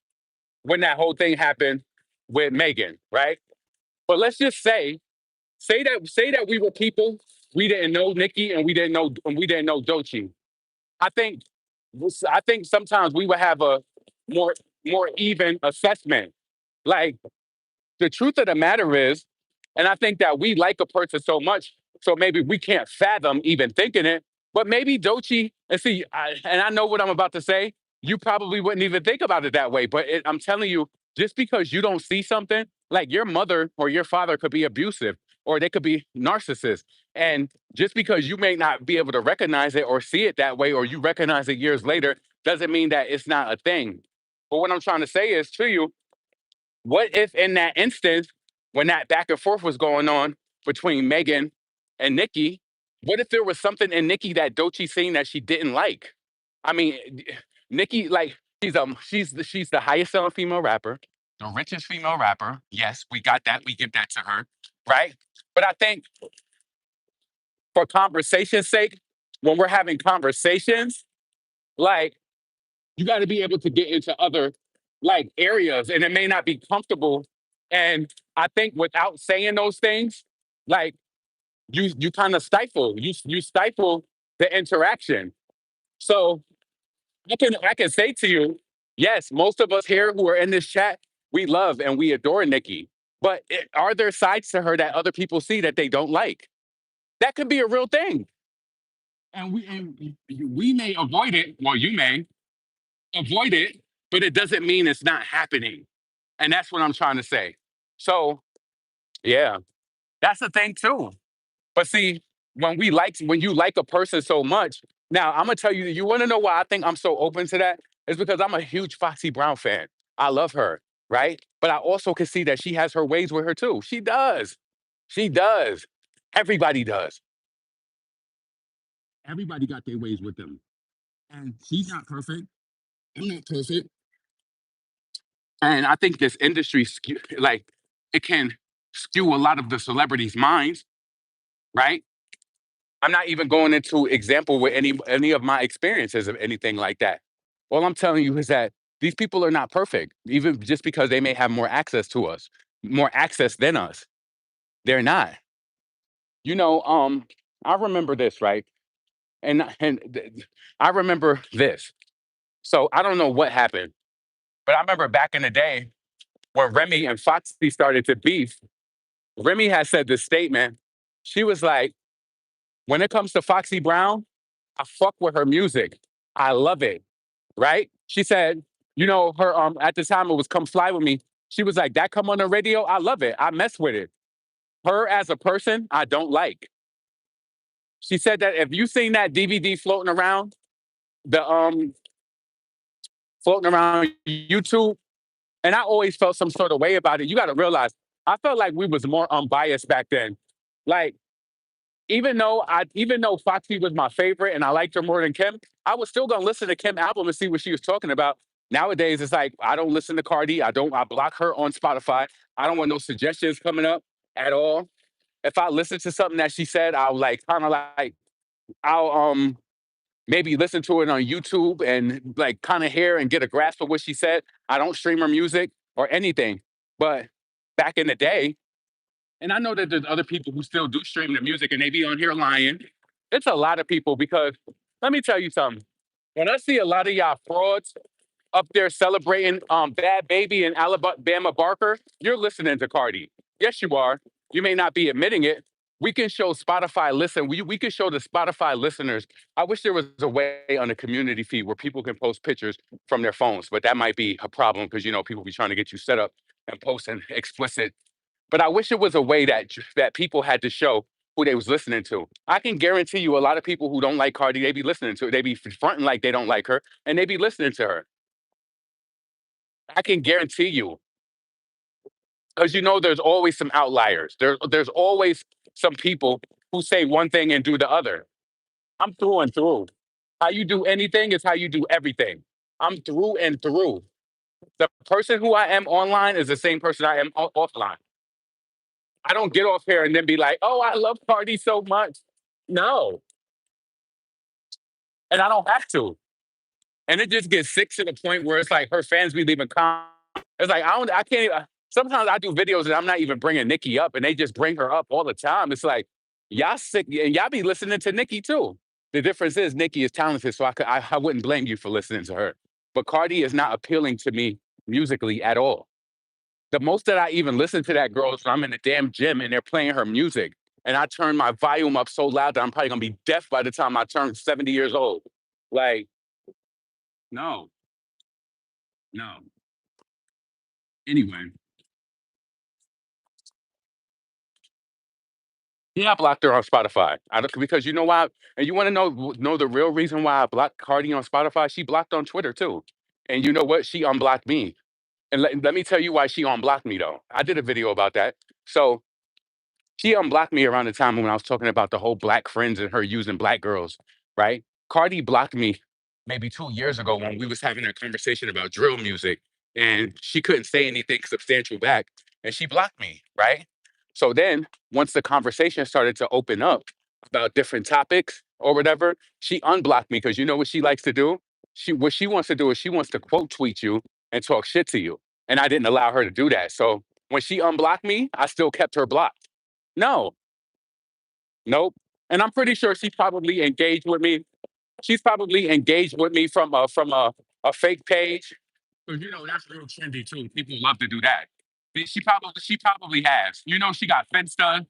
when that whole thing happened with Megan, right? But let's just say that we were people. We didn't know Nicki and we didn't know Doechii. I think I think sometimes we would have a more more even assessment. Like the truth of the matter is, and I think that we like a person so much, so maybe we can't fathom even thinking it. But maybe Doechii, and see, and I know what I'm about to say. You probably wouldn't even think about it that way. But I'm telling you, just because you don't see something, like your mother or your father could be abusive. or they could be narcissists. And just because you may not be able to recognize it or see it that way, or you recognize it years later, doesn't mean that it's not a thing. But what I'm trying to say is to you, what if in that instance, when that back and forth was going on between Megan and Nicki, what if there was something in Nicki that Doechii seen that she didn't like? I mean, Nicki, like, she's the highest selling female rapper, the richest female rapper. Yes, we got that. We give that to her, right? But I think for conversation's sake, when we're having conversations, like, you got to be able to get into other like areas, and it may not be comfortable. And I think without saying those things, like, you kind of stifle, you stifle the interaction. So I can say to you, yes, most of us here who are in this chat, we love and we adore Nikki. But are there sides to her that other people see that they don't like? That could be a real thing, and we may avoid it. Well, you may avoid it, but it doesn't mean it's not happening. And that's what I'm trying to say. So yeah, that's the thing too. But see, when you like a person so much, now I'm gonna tell you, you want to know why I think I'm so open to that? It's because I'm a huge Foxy Brown fan. I love her, right? But I also can see that she has her ways with her too. She does. She does. Everybody does. Everybody got their ways with them. And she's not perfect. I'm not perfect. And I think this industry like, it can skew a lot of the celebrities' minds, right? I'm not even going into example with any of my experiences of anything like that. All I'm telling you is that these people are not perfect, even just because they may have more access to us, more access than us. They're not. You know, I remember this, right? And I remember this. So I don't know what happened, but I remember back in the day when Remy and Foxy started to beef. Remy had said this statement. She was like, when it comes to Foxy Brown, I fuck with her music. I love it. Right? She said, her at the time it was Come Fly With Me. She was like, that come on the radio, I love it. I mess with it. Her as a person, I don't like. She said that if you seen that DVD the floating around YouTube, and I always felt some sort of way about it. You gotta realize, I felt like we was more unbiased back then. Like, even though Foxy was my favorite and I liked her more than Kim, I was still gonna listen to Kim album and see what she was talking about. Nowadays, it's like I don't listen to Cardi. I block her on Spotify. I don't want no suggestions coming up at all. If I listen to something that she said, I'll like kind of like I'll maybe listen to it on YouTube and like kind of hear and get a grasp of what she said. I don't stream her music or anything. But back in the day, and I know that there's other people who still do stream the music and they be on here lying. It's a lot of people because let me tell you something. When I see a lot of y'all frauds up there celebrating Bad Baby and Alabama Barker, you're listening to Cardi. Yes, you are. You may not be admitting it. We can show Spotify listen. We can show the Spotify listeners. I wish there was a way on the community feed where people can post pictures from their phones, but that might be a problem because people be trying to get you set up and posting explicit, but I wish it was a way that people had to show who they was listening to. I can guarantee you a lot of people who don't like Cardi, they be listening to it. They be fronting like they don't like her, and they be listening to her. I can guarantee you, because there's always some outliers. There's always some people who say one thing and do the other. I'm through and through. How you do anything is how you do everything. I'm through and through. The person who I am online is the same person I am offline. I don't get off here and then be like, oh, I love Cardi so much. No, and I don't have to. And it just gets sick to the point where it's like her fans be leaving comments. It's like I can't. Sometimes I do videos and I'm not even bringing Nikki up, and they just bring her up all the time. It's like y'all sick, and y'all be listening to Nikki too. The difference is Nikki is talented, so I wouldn't blame you for listening to her. But Cardi is not appealing to me musically at all. The most that I even listen to that girl is when I'm in the damn gym and they're playing her music. And I turn my volume up so loud that I'm probably gonna be deaf by the time I turn 70 years old. Like, no, no. Anyway, Yeah, I blocked her on Spotify. I don't, because you know why? And you want to know the real reason why I blocked Cardi on Spotify? She blocked on Twitter too. And you know what? She unblocked me. And let me tell you why she unblocked me though. I did a video about that. So she unblocked me around the time when I was talking about the whole black friends and her using black girls, right? Cardi blocked me maybe 2 years ago when we was having a conversation about drill music, and she couldn't say anything substantial back, and she blocked me, right? So then, once the conversation started to open up about different topics or whatever, she unblocked me because you know what she likes to do. What she wants to do is she wants to quote tweet you and talk shit to you, and I didn't allow her to do that. So when she unblocked me, I still kept her blocked. No, nope. And I'm pretty sure she's probably engaged with me. She's probably engaged with me from a fake page. 'Cause you know that's real trendy too. People love to do that. She probably has. You know she got Finsta,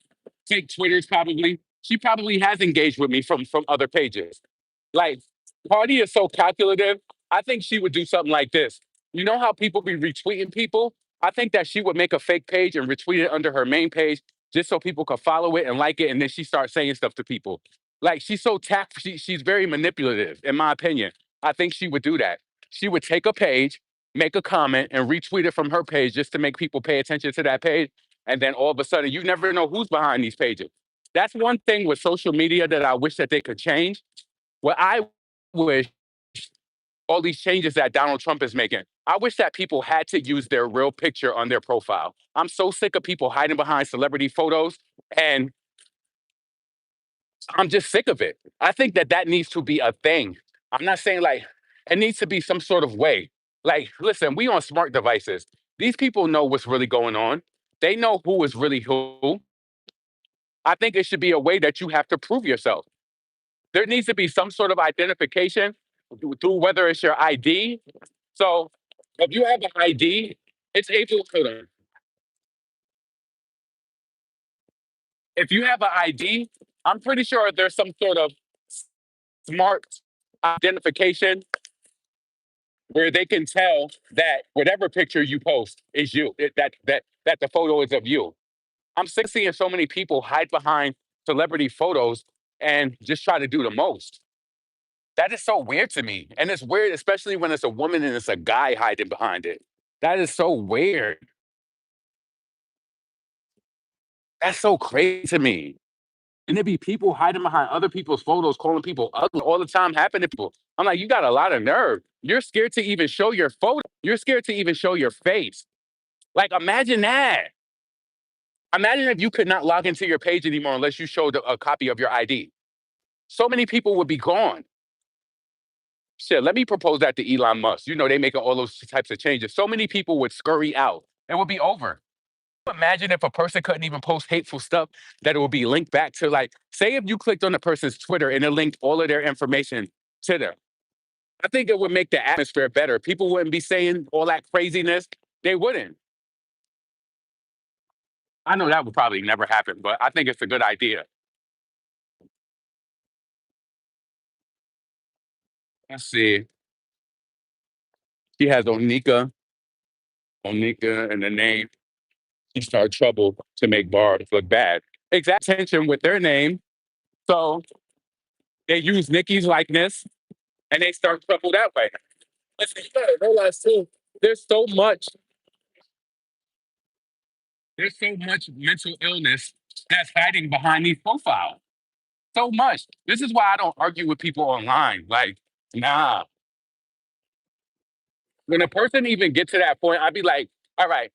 fake Twitters probably. She probably has engaged with me from other pages. Like, Cardi is so calculative. I think she would do something like this. You know how people be retweeting people? I think that she would make a fake page and retweet it under her main page just so people could follow it and like it, and then she starts saying stuff to people. Like she's so she's very manipulative, in my opinion. I think she would do that. She would take a page, make a comment, and retweet it from her page just to make people pay attention to that page. And then all of a sudden, you never know who's behind these pages. That's one thing with social media that I wish that they could change. What I wish all these changes that Donald Trump is making, I wish that people had to use their real picture on their profile. I'm so sick of people hiding behind celebrity photos, and I'm just sick of it. I think that that needs to be a thing. I'm not saying like it needs to be some sort of way. Like, listen, we on smart devices. These people know what's really going on. They know who is really who. I think it should be a way that you have to prove yourself. There needs to be some sort of identification through whether it's your ID. So if you have an ID, it's able to. If you have an ID, I'm pretty sure there's some sort of smart identification where they can tell that whatever picture you post is you. That the photo is of you. I'm sick of seeing so many people hide behind celebrity photos and just try to do the most. That is so weird to me. And it's weird, especially when it's a woman and it's a guy hiding behind it. That is so weird. That's so crazy to me. And there be people hiding behind other people's photos, calling people ugly all the time, happening to people. I'm like, you got a lot of nerve. You're scared to even show your photo. You're scared to even show your face. Like, imagine that. Imagine if you could not log into your page anymore unless you showed a copy of your ID. So many people would be gone. Shit, let me propose that to Elon Musk. You know, they making all those types of changes. So many people would scurry out. It would be over. Imagine if a person couldn't even post hateful stuff that it would be linked back to, like, say if you clicked on the person's Twitter and it linked all of their information to them. I think it would make the atmosphere better. People wouldn't be saying all that craziness. They wouldn't. I know that would probably never happen, but I think it's a good idea. Let's see. She has Onika in the name. She started trouble to make bars look bad. Exact tension with their name. So they use Nikki's likeness and they start trouble that way. Listen, you gotta realize too, there's so much, there's so much mental illness that's hiding behind these profiles. So much. This is why I don't argue with people online. Like, nah. When a person even get to that point, I'd be like, all right,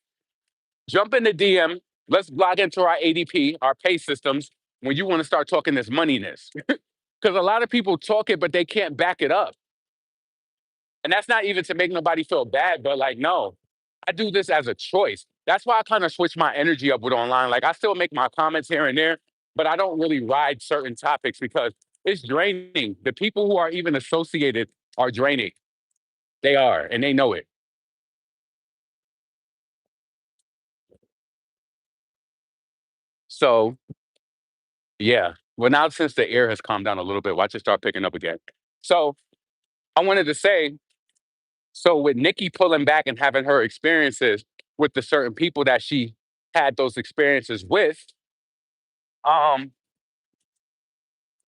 jump in the DM. Let's log into our ADP, our pay systems, when you want to start talking this moneyness. Because a lot of people talk it, but they can't back it up. And that's not even to make nobody feel bad, but like, no, I do this as a choice. That's why I kind of switch my energy up with online. Like, I still make my comments here and there, but I don't really ride certain topics because it's draining. The people who are even associated are draining. They are, and they know it. So, yeah. Well, now since the air has calmed down a little bit, watch it start picking up again. So, I wanted to say, so with Nikki pulling back and having her experiences with the certain people that she had those experiences with,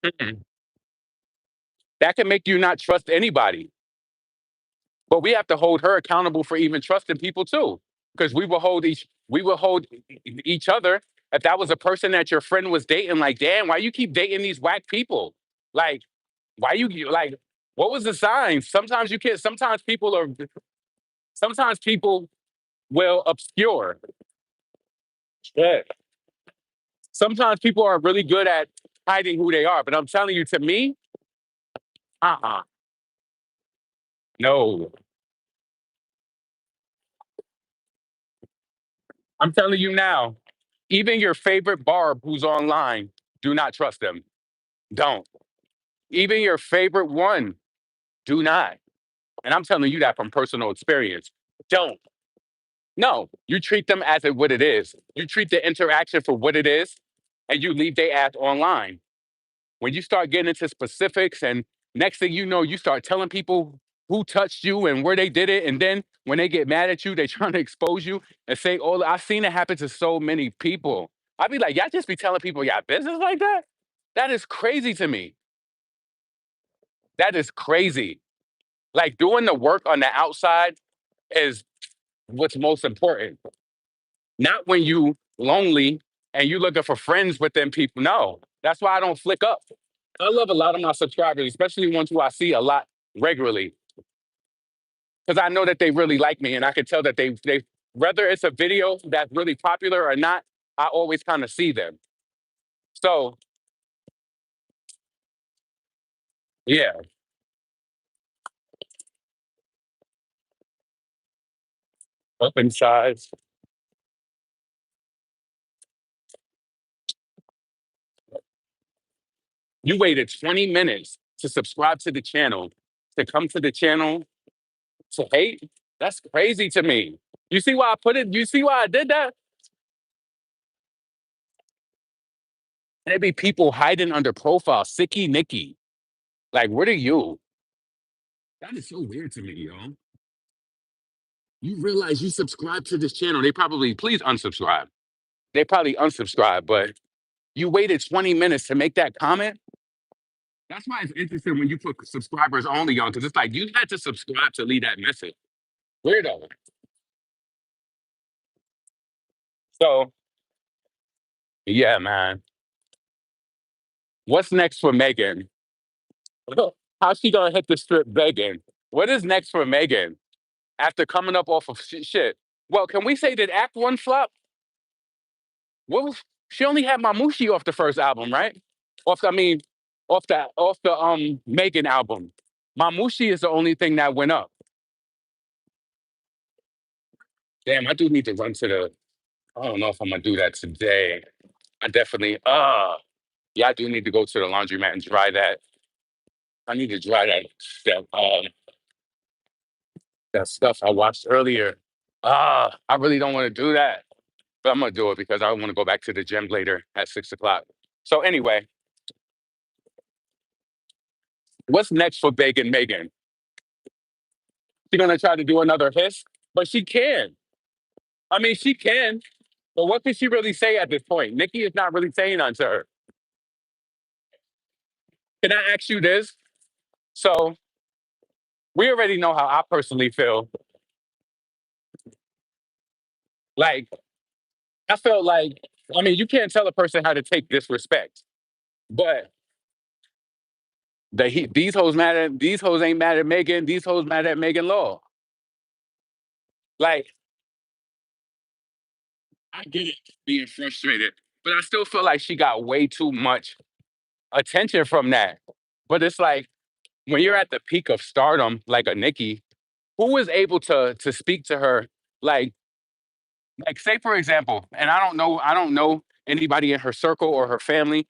Mm-mm. That can make you not trust anybody. But we have to hold her accountable for even trusting people too, because we will hold each other. If that was a person that your friend was dating, like, damn, why you keep dating these whack people? Like, why like? What was the sign? Sometimes you can't. Sometimes people will obscure. Yeah. Sometimes people are really good at hiding who they are. But I'm telling you, to me, uh-uh, no. I'm telling you now. Even your favorite barb who's online, do not trust them. Don't. Even your favorite one, do not. And I'm telling you that from personal experience. Don't. No, you treat them as what it is. You treat the interaction for what it is, and you leave their ass online. When you start getting into specifics, and next thing you know, you start telling people who touched you and where they did it, and then when they get mad at you, they trying to expose you and say, "Oh, I've seen it happen to so many people." I'd be like, "Y'all just be telling people y'all business like that? That is crazy to me. That is crazy." Like doing the work on the outside is what's most important. Not when you lonely and you looking for friends within people. No, that's why I don't flick up. I love a lot of my subscribers, especially ones who I see a lot regularly, because I know that they really like me, and I can tell that they whether it's a video that's really popular or not. I always kind of see them. So yeah, open size. You waited 20 minutes to subscribe to the channel, to come to the channel to hate. That's crazy to me. You see why I put it? You see why I did that? There be people hiding under profile, sicky Nicky. Like, what are you? That is so weird to me, yo. You realize you subscribe to this channel. They probably, please unsubscribe. They probably unsubscribe, but you waited 20 minutes to make that comment. That's why it's interesting when you put subscribers only on, because it's like you had to subscribe to leave that message. Weirdo. So, yeah, man. What's next for Megan? How's she gonna hit the strip begging? What is next for Megan after coming up off of shit? Well, can we say that Act One flop? What was she only had Mamushi off the first album, right? I mean, off the Megan album. Mamushi is the only thing that went up. Damn, I do need to run to the. I don't know if I'm gonna do that today. I definitely. Yeah, I do need to go to the laundromat and dry that. I need to dry that stuff I watched earlier. I really don't want to do that, but I'm gonna do it because I want to go back to the gym later at 6 o'clock. So anyway, what's next for Bacon Megan? She gonna try to do another hiss, but she can. I mean, she can. But what can she really say at this point? Nikki is not really saying on to her. Can I ask you this? So we already know how I personally feel. Like I felt like, I mean, you can't tell a person how to take disrespect, but these hoes mad at these hoes ain't mad at Megan. These hoes mad at Megan Law. Like I get it, being frustrated, but I still feel like she got way too much attention from that. But it's like when you're at the peak of stardom, like a Nikki, who was able to speak to her, like say for example, and I don't know anybody in her circle or her family,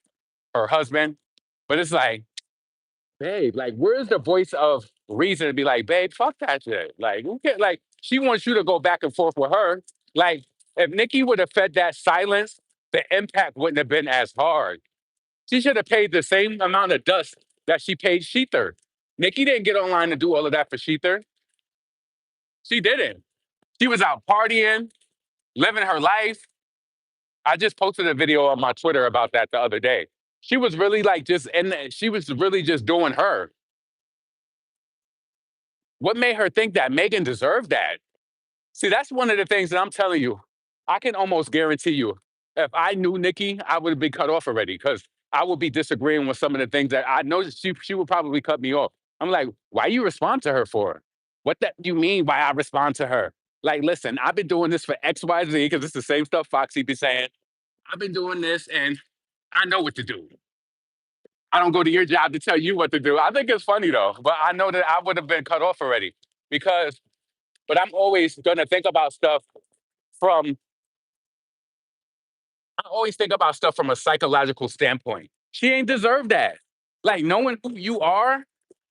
her husband, but it's like, babe, like where's the voice of reason to be like, babe, fuck that shit. Like who can like she wants you to go back and forth with her. Like if Nikki would have fed that silence, the impact wouldn't have been as hard. She should have paid the same amount of dust that she paid Sheether. Nikki didn't get online to do all of that for Sheether. She didn't. She was out partying, living her life. I just posted a video on my Twitter about that the other day. She was really like just, and she was really just doing her. What made her think that Megan deserved that? See, that's one of the things that I'm telling you. I can almost guarantee you, if I knew Nikki, I would have been cut off already because I would be disagreeing with some of the things that I know that she would probably cut me off. I'm like, why you respond to her for? What that you mean? Why I respond to her? Like, listen, I've been doing this for X, Y, Z because it's the same stuff Foxy be saying. I've been doing this and I know what to do. I don't go to your job to tell you what to do. I think it's funny though, but I know that I would have been cut off already because, but I'm always gonna think about stuff from, I always think about stuff from a psychological standpoint. She ain't deserve that. Like knowing who you are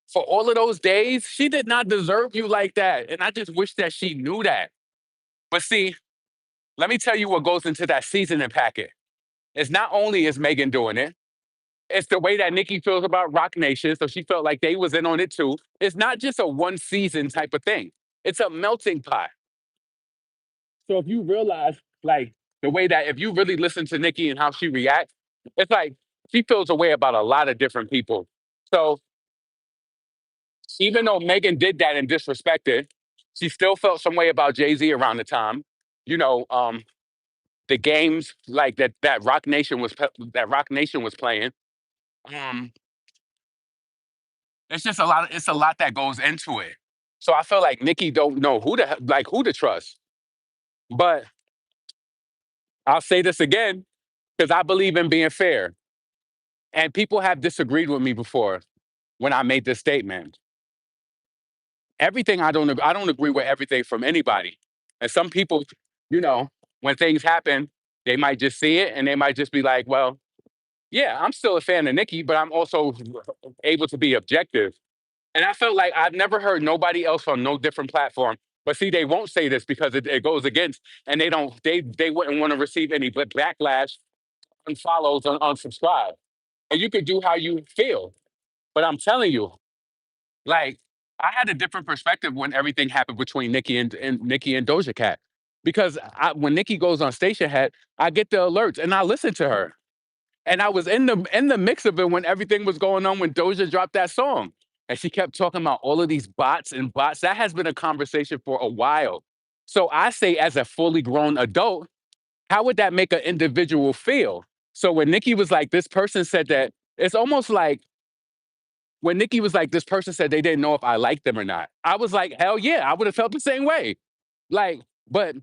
for all of those days, she did not deserve you like that. And I just wish that she knew that. But see, let me tell you what goes into that seasoning packet. It's not only is Megan doing it, it's the way that Nikki feels about Rock Nation. So she felt like they was in on it too. It's not just a one season type of thing. It's a melting pot. So if you realize, like, the way that if you really listen to Nikki and how she reacts, it's like she feels a way about a lot of different people. So even though Megan did that and disrespected, she still felt some way about Jay Z around the time. You know, the games like that Rock Nation was playing. Um, it's just a lot. It's a lot that goes into it. So I feel like Nikki don't know who to trust. But I'll say this again because I believe in being fair. And people have disagreed with me before when I made this statement. Everything I don't agree with everything from anybody. And some people, you know, when things happen, they might just see it and they might just be like, well, yeah, I'm still a fan of Nikki, but I'm also able to be objective. And I felt like I've never heard nobody else on no different platform. But see, they won't say this because it goes against, and they wouldn't want to receive any backlash, unfollows, unsubscribe. And you could do how you feel. But I'm telling you, like, I had a different perspective when everything happened between Nikki and Doja Cat. Because when Nikki goes on Station Head, I get the alerts and I listen to her. And I was in the mix of it when everything was going on when Doja dropped that song. And she kept talking about all of these bots and bots. That has been a conversation for a while. So I say, as a fully grown adult, how would that make an individual feel? So when Nikki was like, this person said that, it's almost like when Nikki was like, this person said they didn't know if I liked them or not. I was like, hell yeah, I would have felt the same way. Like, but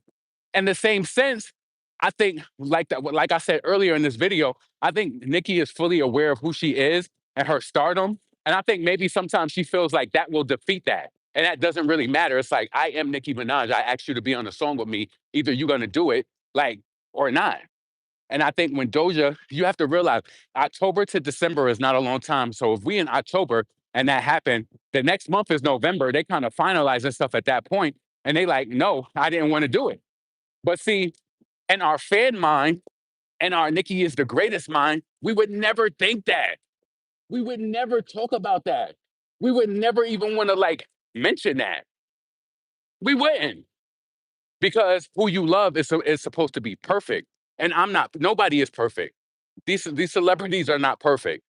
in the same sense, I think like that, like I said earlier in this video, I think Nikki is fully aware of who she is and her stardom. And I think maybe sometimes she feels like that will defeat that. And that doesn't really matter. It's like, I am Nicki Minaj. I asked you to be on a song with me. Either you're gonna do it, like, or not. And I think when Doja, you have to realize October to December is not a long time. So if we in October and that happened, the next month is November. They kind of finalizing stuff at that point, and they like, no, I didn't want to do it. But see, in our fan mind and our Nikki is the greatest mind, we would never think that. We would never talk about that. We would never even want to like mention that. We wouldn't because who you love is supposed to be perfect, and I'm not. Nobody is perfect. These celebrities are not perfect.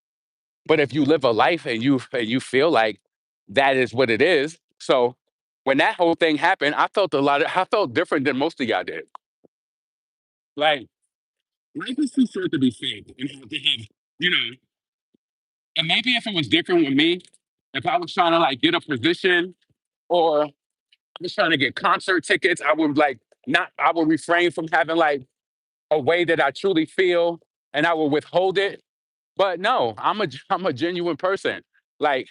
But if you live a life and you feel like that is what it is, so when that whole thing happened, I felt different than most of y'all did. Like life is too short to be fake and to have, you know, and maybe if it was different with me, if I was trying to like get a position or I was trying to get concert tickets, I would like not I would refrain from having like a way that I truly feel and I will withhold it. But no, I'm a genuine person. Like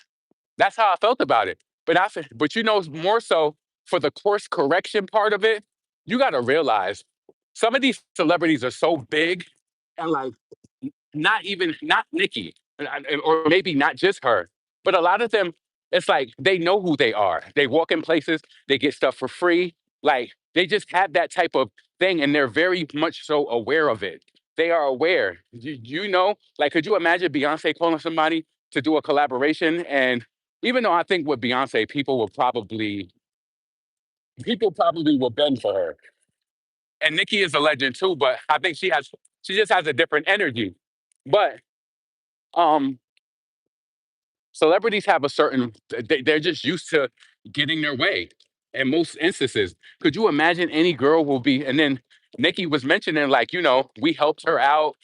that's how I felt about it. But you know, more so for the course correction part of it, you got to realize some of these celebrities are so big and like not Nikki, or maybe not just her, but a lot of them, it's like they know who they are. They walk in places, they get stuff for free. Like they just have that type of thing, and they're very much so aware of it. They are aware. You know, like could you imagine Beyonce calling somebody to do a collaboration? And even though I think with Beyonce, people probably will bend for her. And Nikki is a legend too, but I think she just has a different energy. But Um, Celebrities have a certain they're just used to getting their way in most instances. Could you imagine any girl will be, and then Nikki was mentioning, like, we helped her out,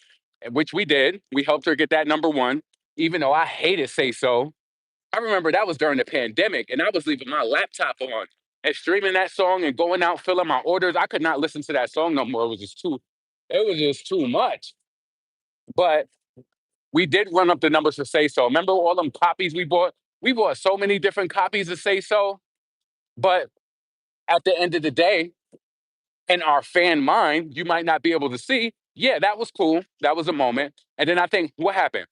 which we did. We helped her get that number one, even though I hated Say So. I remember that was during the pandemic, and I was leaving my laptop on and streaming that song and going out filling my orders. I could not listen to that song no more. It was just too much. But we did run up the numbers for Say So. Remember all them copies we bought? We bought so many different copies of Say So. But at the end of the day, in our fan mind, you might not be able to see. Yeah, that was cool. That was a moment. And then I think what happened?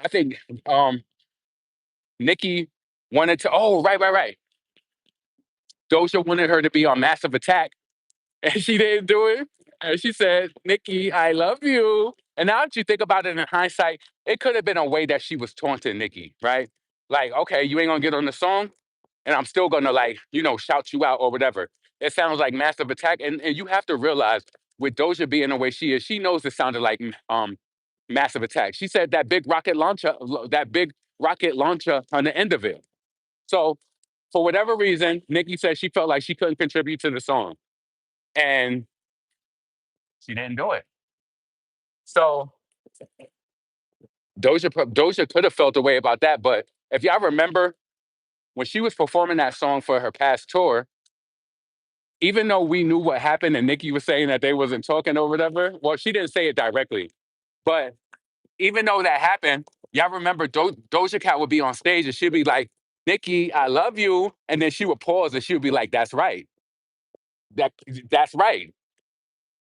I think um Nikki wanted to. Oh, right, right, right. Doja wanted her to be on Massive Attack, and she didn't do it. And she said, "Nikki, I love you." And now that you think about it in hindsight, it could have been a way that she was taunting Nikki, right? Like, okay, you ain't gonna get on the song, and I'm still gonna, like, shout you out or whatever. It sounds like Massive Attack, and you have to realize with Doja being the way she is, she knows it sounded like Massive Attack. She said that big rocket launcher on the end of it. So for whatever reason, Nikki said she felt like she couldn't contribute to the song, and she didn't do it. So Doja could have felt a way about that, but if y'all remember when she was performing that song for her past tour, even though we knew what happened and Nikki was saying that they wasn't talking or whatever, well, she didn't say it directly, but even though that happened, y'all remember Doja Cat would be on stage and she'd be like, "Nikki, I love you," and then she would pause and she would be like, "That's right, that that's right."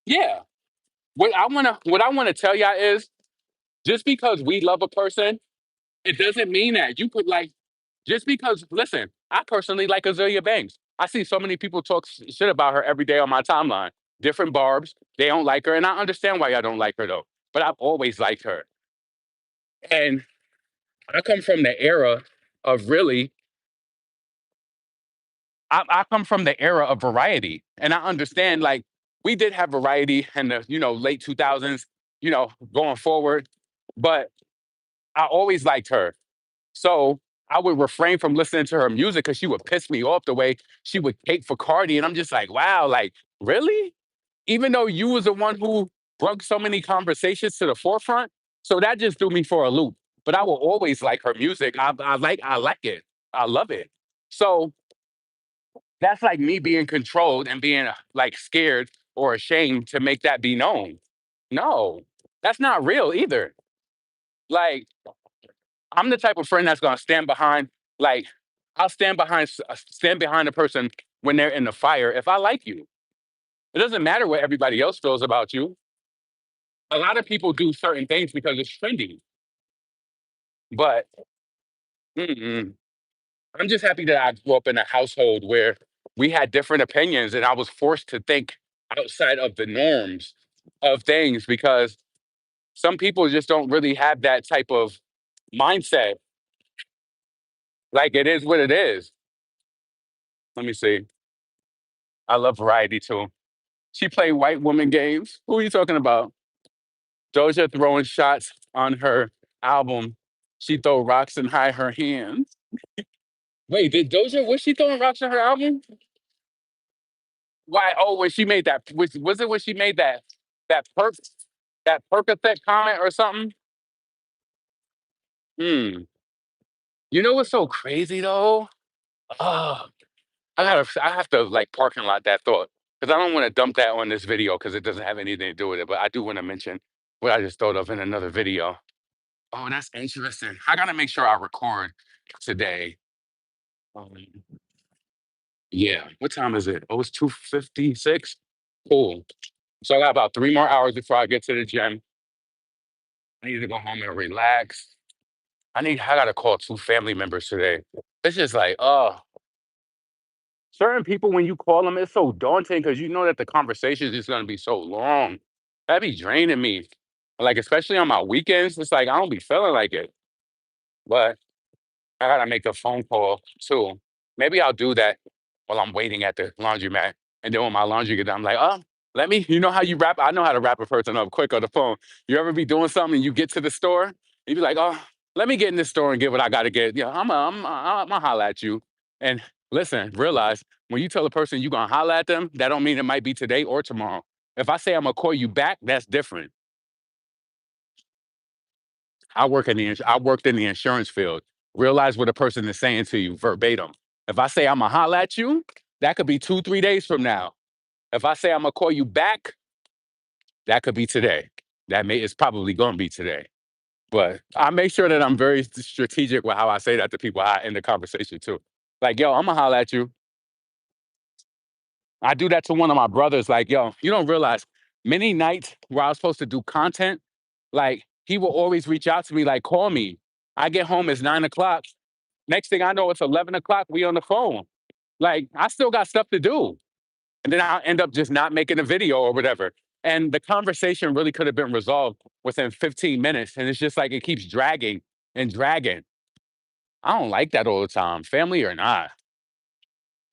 Yeah. What I wanna tell y'all is just because we love a person, it doesn't mean that you could, like, just because, listen, I personally like Azealia Banks. I see so many people talk shit about her every day on my timeline. Different barbs, they don't like her, and I understand why y'all don't like her though. But I've always liked her. And I come from the era of really, I come from the era of variety. And I understand, like, we did have variety in the, late 2000s, going forward. But I always liked her. So I would refrain from listening to her music because she would piss me off the way she would cape for Cardi. And I'm just like, wow, like, really? Even though you was the one who brought so many conversations to the forefront. So that just threw me for a loop. But I will always like her music. I like it. I love it. So that's like me being controlled and being like scared or ashamed to make that be known. No, that's not real either. Like, I'm the type of friend that's gonna stand behind, like, I'll stand behind a person when they're in the fire if I like you. It doesn't matter what everybody else feels about you. A lot of people do certain things because it's trendy, but mm-mm. I'm just happy that I grew up in a household where we had different opinions and I was forced to think outside of the norms of things because some people just don't really have that type of mindset. Like, it is what it is. Let me see. I love variety too. She played white woman games. Who are you talking about? Doja throwing shots on her album. She throw rocks and hide her hands. Wait, did Doja was she throwing rocks on her album? Why? Oh, when she made that was it when she made that perk that Percocet comment or something? Hmm. You know what's so crazy though? Oh, I have to, like, parking lot that thought because I don't want to dump that on this video because it doesn't have anything to do with it. But I do want to mention what I just thought of in another video. Oh, that's interesting. I gotta make sure I record today. Um, yeah. What time is it? Oh, it's 2:56. Cool. So I got about 3 more hours before I get to the gym. I need to go home and relax. I gotta call two family members today. It's just like, oh, certain people when you call them, it's so daunting because you know that the conversation is just gonna be so long. That be draining me. Like, especially on my weekends, it's like I don't be feeling like it. But I gotta make a phone call too. Maybe I'll do that while I'm waiting at the laundromat. And then when my laundry get done, I'm like, oh, let me, you know how you wrap? I know how to wrap a person up quick on the phone. You ever be doing something and you get to the store, you be like, oh, let me get in this store and get what I got to get. Yeah, I'm gonna holla at you. And listen, realize when you tell a person you gonna holla at them, that don't mean it might be today or tomorrow. If I say I'm gonna call you back, that's different. I worked in the insurance field. Realize what a person is saying to you verbatim. If I say I'm gonna holla at you, that could be 2, 3 days from now. If I say I'm gonna call you back, that could be today. It's probably gonna be today. But I make sure that I'm very strategic with how I say that to people in the conversation too. Like, yo, I'm gonna holla at you. I do that to one of my brothers. Like, yo, you don't realize many nights where I was supposed to do content, like he will always reach out to me, like, call me. I get home, it's 9 o'clock. Next thing I know, it's 11 o'clock. We on the phone. Like, I still got stuff to do. And then I'll end up just not making a video or whatever. And the conversation really could have been resolved within 15 minutes. And it's just like it keeps dragging and dragging. I don't like that all the time, family or not.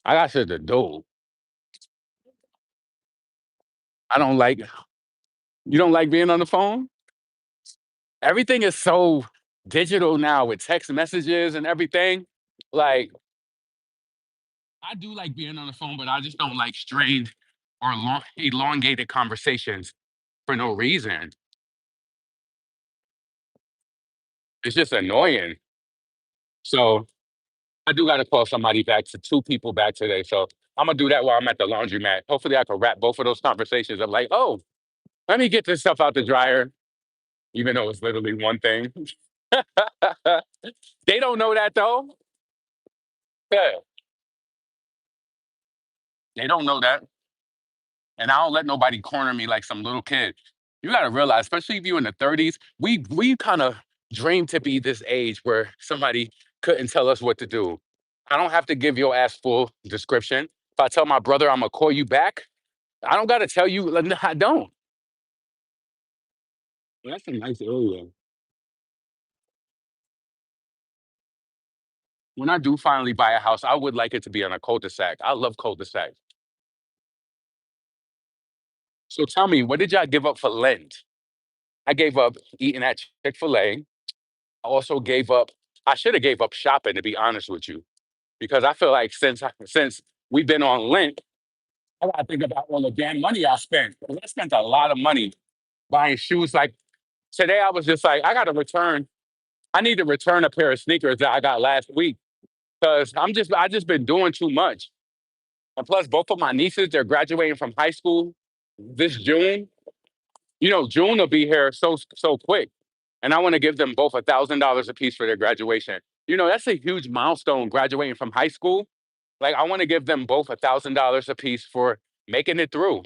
I got shit to do. I don't like, you don't like being on the phone? Everything is so digital now with text messages and everything. Like, I do like being on the phone, but I just don't like strained or elongated conversations for no reason. It's just annoying. So I do got to call somebody back to 2 people back today. So I'm gonna do that while I'm at the laundromat. Hopefully, I can wrap both of those conversations. I'm like, oh, let me get this stuff out the dryer, even though it's literally one thing. They don't know that though. Yeah, they don't know that, and I don't let nobody corner me like some little kid. You got to realize, especially if you in the 30s, we kind of dream to be this age where somebody couldn't tell us what to do. I don't have to give your ass full description. If I tell my brother I'm gonna call you back, I don't gotta tell you. Like, I don't. Well, that's a nice area. When I do finally buy a house, I would like it to be on a cul-de-sac. I love cul-de-sacs. So tell me, what did y'all give up for Lent? I gave up eating at Chick-fil-A. I also gave up. I should have gave up shopping, to be honest with you, because I feel like since we've been on Lent, I gotta think about all the damn money I spent. 'Cause I spent a lot of money buying shoes. Like today, I was just like, I gotta return. I need to return a pair of sneakers that I got last week because I just been doing too much. And plus, both of my nieces, they're graduating from high school this June. You know, June will be here so quick. And I want to give them both $1,000 a piece for their graduation. You know, that's a huge milestone graduating from high school. Like, I want to give them both $1,000 a piece for making it through.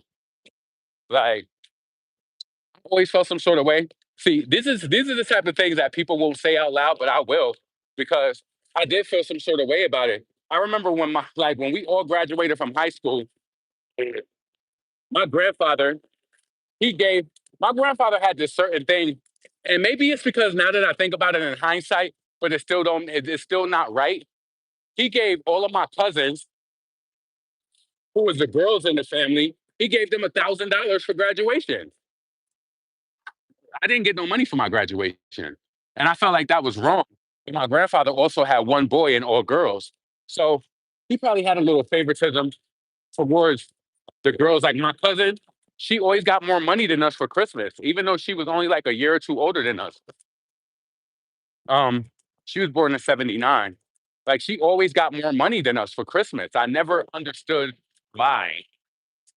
Like, I always felt some sort of way. See, these are the type of things that people won't say out loud, but I will because I did feel some sort of way about it. I remember when when we all graduated from high school, my grandfather, he gave my grandfather had this certain thing, and maybe it's because now that I think about it in hindsight, but it's still not right. He gave all of my cousins, who was the girls in the family, he gave them $1,000 for graduation. I didn't get no money for my graduation. And I felt like that was wrong. And my grandfather also had one boy and all girls. So he probably had a little favoritism towards the girls. Like my cousin, she always got more money than us for Christmas, even though she was only like a year or two older than us. Um, she was born in '79. Like she always got more money than us for Christmas. I never understood why.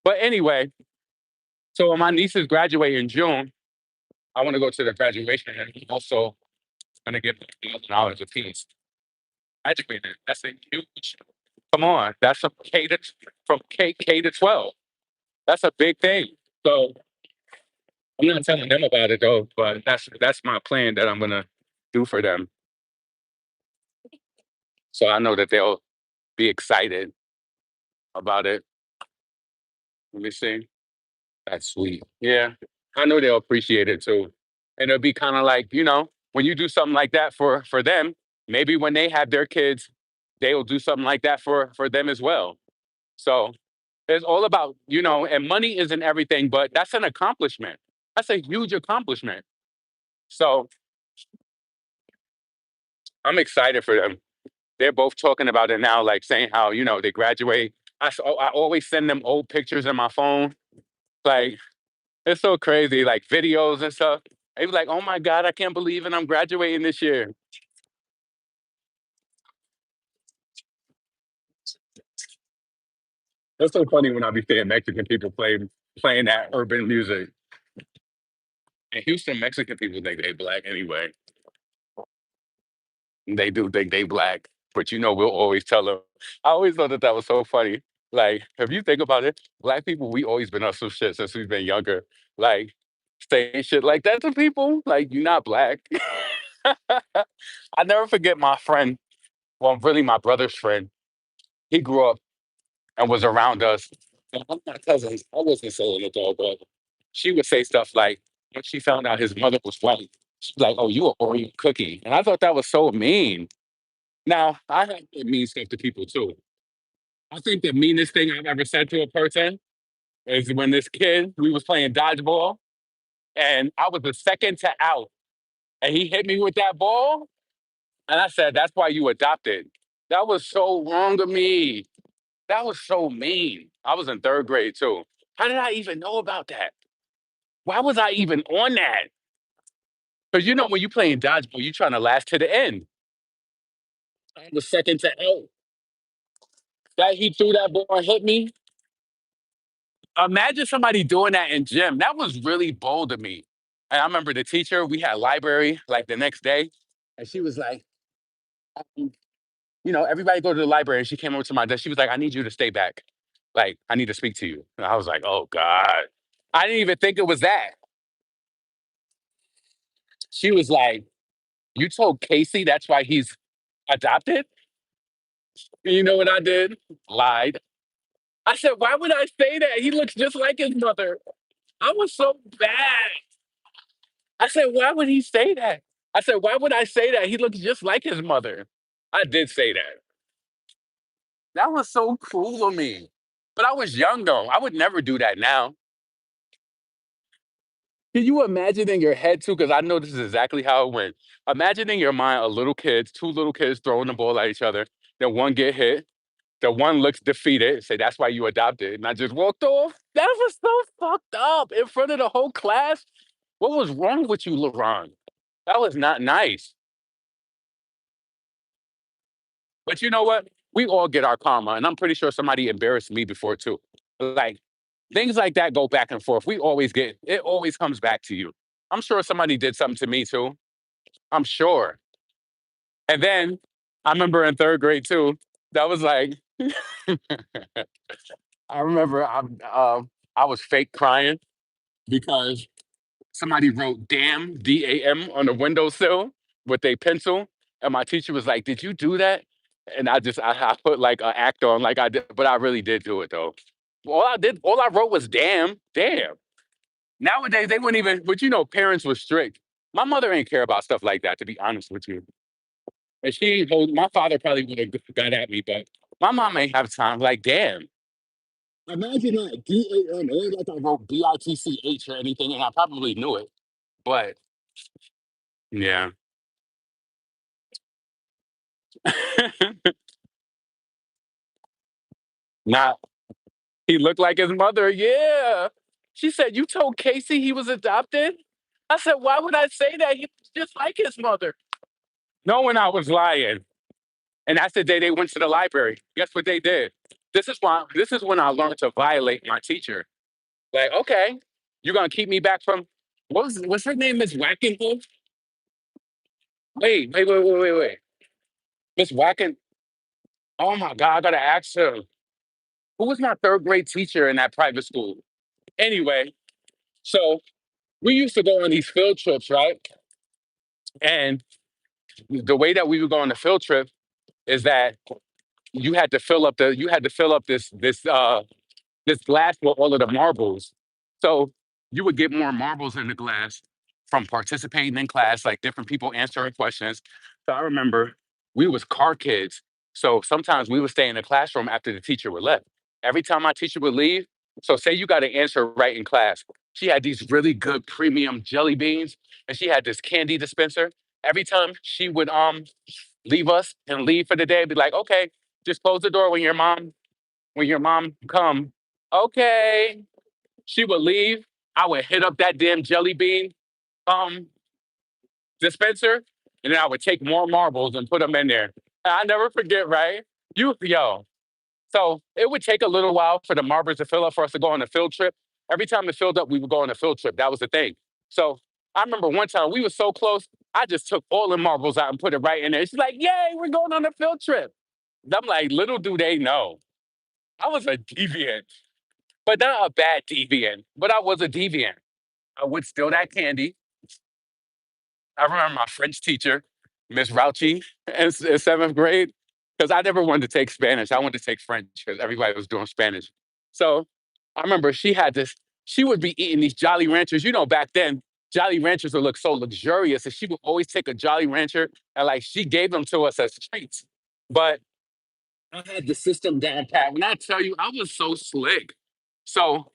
But anyway, so when my nieces graduate in June, I want to go to the graduation and also gonna give them $1,000 a piece. Graduated. That's a huge. Come on, that's from K to 12. That's a big thing. So I'm not telling them about it though, but that's my plan that I'm gonna do for them. So I know that they'll be excited about it. Let me see. That's sweet. Yeah, I know they'll appreciate it too, and it'll be kind of like when you do something like that for them, maybe when they have their kids, they'll do something like that for them as well. So it's all about and money isn't everything, but that's an accomplishment. That's a huge accomplishment. So I'm excited for them. They're both talking about it now, like saying how they graduate. I always send them old pictures in my phone. Like it's so crazy, like videos and stuff. They be like, "Oh my god, I can't believe it! I'm graduating this year." It's so funny when I be seeing Mexican people playing that urban music. In Houston, Mexican people think they black anyway. They do think they black, but we'll always tell them. I always thought that was so funny. Like, if you think about it, black people, we always been on some shit since we've been younger. Like, saying shit like that to people, like, you're not black. I never forget my friend, well, really my brother's friend. He grew up and was around us. And I'm not cousins. I wasn't saying it though, but she would say stuff like, when she found out his mother was white, she's like, "Oh, you a Oreo cookie," and I thought that was so mean. Now, I have said mean stuff to people too. I think the meanest thing I've ever said to a person is when this kid, we was playing dodgeball, and I was the second to out, and he hit me with that ball, and I said, "That's why you adopted." That was so wrong of me. That was so mean. I was in third grade too. How did I even know about that? Why was I even on that? Because when you playing dodgeball, you trying to last to the end. I was second to out. That he threw that ball and hit me. Imagine somebody doing that in gym. That was really bold of me. And I remember the teacher, we had library like the next day, and she was like, um, everybody go to the library. And she came over to my desk. She was like, "I need you to stay back. Like, I need to speak to you." And I was like, "Oh God." I didn't even think it was that. She was like, "You told Casey that's why he's adopted?" And you know what I did? Lied. I said, "Why would I say that? He looks just like his mother." I was so bad. I said, "Why would he say that?" I said, "Why would I say that? He looks just like his mother." I did say that. That was so cruel of me. But I was young though. I would never do that now. Can you imagine in your head too? Because I know this is exactly how it went. Imagine in your mind two little kids throwing the ball at each other. Then one get hit. The one looks defeated. Say that's why you adopted. And I just walked off. That was so fucked up in front of the whole class. What was wrong with you, LeBron? That was not nice. But you know what? We all get our karma, and I'm pretty sure somebody embarrassed me before too. Like things like that go back and forth. We always get it. Always comes back to you. I'm sure somebody did something to me too. I'm sure. And then I remember in third grade too. That was like I remember I was fake crying because somebody wrote "damn" DAM on the windowsill with a pencil, and my teacher was like, "Did you do that?" And I put like an act on like I did, but I really did do it though. All I wrote was "damn, damn." Nowadays they wouldn't even, but parents were strict. My mother ain't care about stuff like that, to be honest with you. And my father probably would have got at me, but my mom ain't have time. Like, damn. Imagine that DAM. It ain't like I wrote BITCH or anything, and I probably knew it. But yeah. Not he looked like his mother. Yeah. She said, "You told Casey he was adopted?" I said, "Why would I say that? He was just like his mother." Knowing I was lying. And that's the day they went to the library. Guess what they did? This is when I learned to violate my teacher. Like, okay, you're gonna keep me back from what's her name, Miss Wackenbull? Wait. Miss Wacken. Oh my god, I gotta ask her. Who was my third grade teacher in that private school? Anyway, so we used to go on these field trips, right? And the way that we would go on the field trip is that you had to fill up this glass with all of the marbles. So you would get more marbles in the glass from participating in class, like different people answering questions. So I remember we was car kids. So sometimes we would stay in the classroom after the teacher would left. Every time my teacher would leave, so say you got to answer right in class. She had these really good premium jelly beans, and she had this candy dispenser. Every time she would leave us and leave for the day. Be like, okay, just close the door when your mom come. Okay. She would leave. I would hit up that damn jelly bean um dispenser, and then I would take more marbles and put them in there. And I never forget, right? Yo. So it would take a little while for the marbles to fill up for us to go on a field trip. Every time it filled up, we would go on a field trip. That was the thing. So I remember one time we were so close, I just took all the marbles out and put it right in there. She's like, "Yay, we're going on a field trip." I'm like, little do they know, I was a deviant, but not a bad deviant, but I was a deviant. I would steal that candy. I remember my French teacher, Miss Rauchi, in seventh grade, because I never wanted to take Spanish. I wanted to take French because everybody was doing Spanish. So I remember she had this, she would be eating these Jolly Ranchers. You know, back then, Jolly Ranchers would look so luxurious. And she would always take a Jolly Rancher and like she gave them to us as treats. But I had the system down pat. When I tell you, I was so slick. So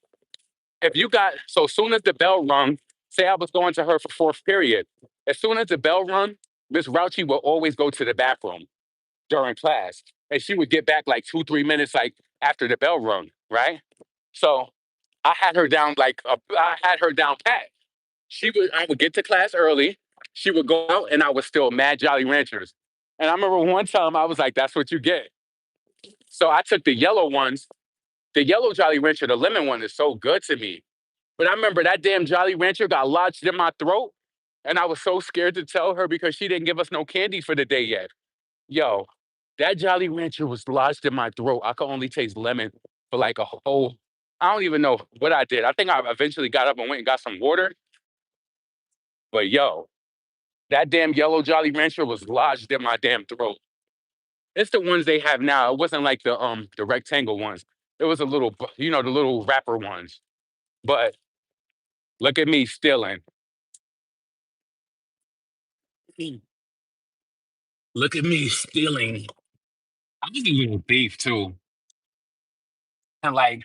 if you got so soon as the bell rung, say I was going to her for fourth period. As soon as the bell rung, Miss Rauchi will always go to the bathroom during class, and she would get back like 2 3 minutes like after the bell rung, right? So I had her down I had her down pat. I would get to class early. She would go out, and I was still mad Jolly Ranchers. And I remember one time I was like, "That's what you get." So I took the yellow ones. The yellow Jolly Rancher, the lemon one, is so good to me. But I remember that damn Jolly Rancher got lodged in my throat, and I was so scared to tell her because she didn't give us no candy for the day yet. Yo, that Jolly Rancher was lodged in my throat. I could only taste lemon for like a whole. I don't even know what I did. I think I eventually got up and went and got some water. But yo, that damn yellow Jolly Rancher was lodged in my damn throat. It's the ones they have now. It wasn't like the rectangle ones. It was a little, the little wrapper ones. But look at me stealing. Look at me stealing. I was a little thief too. And like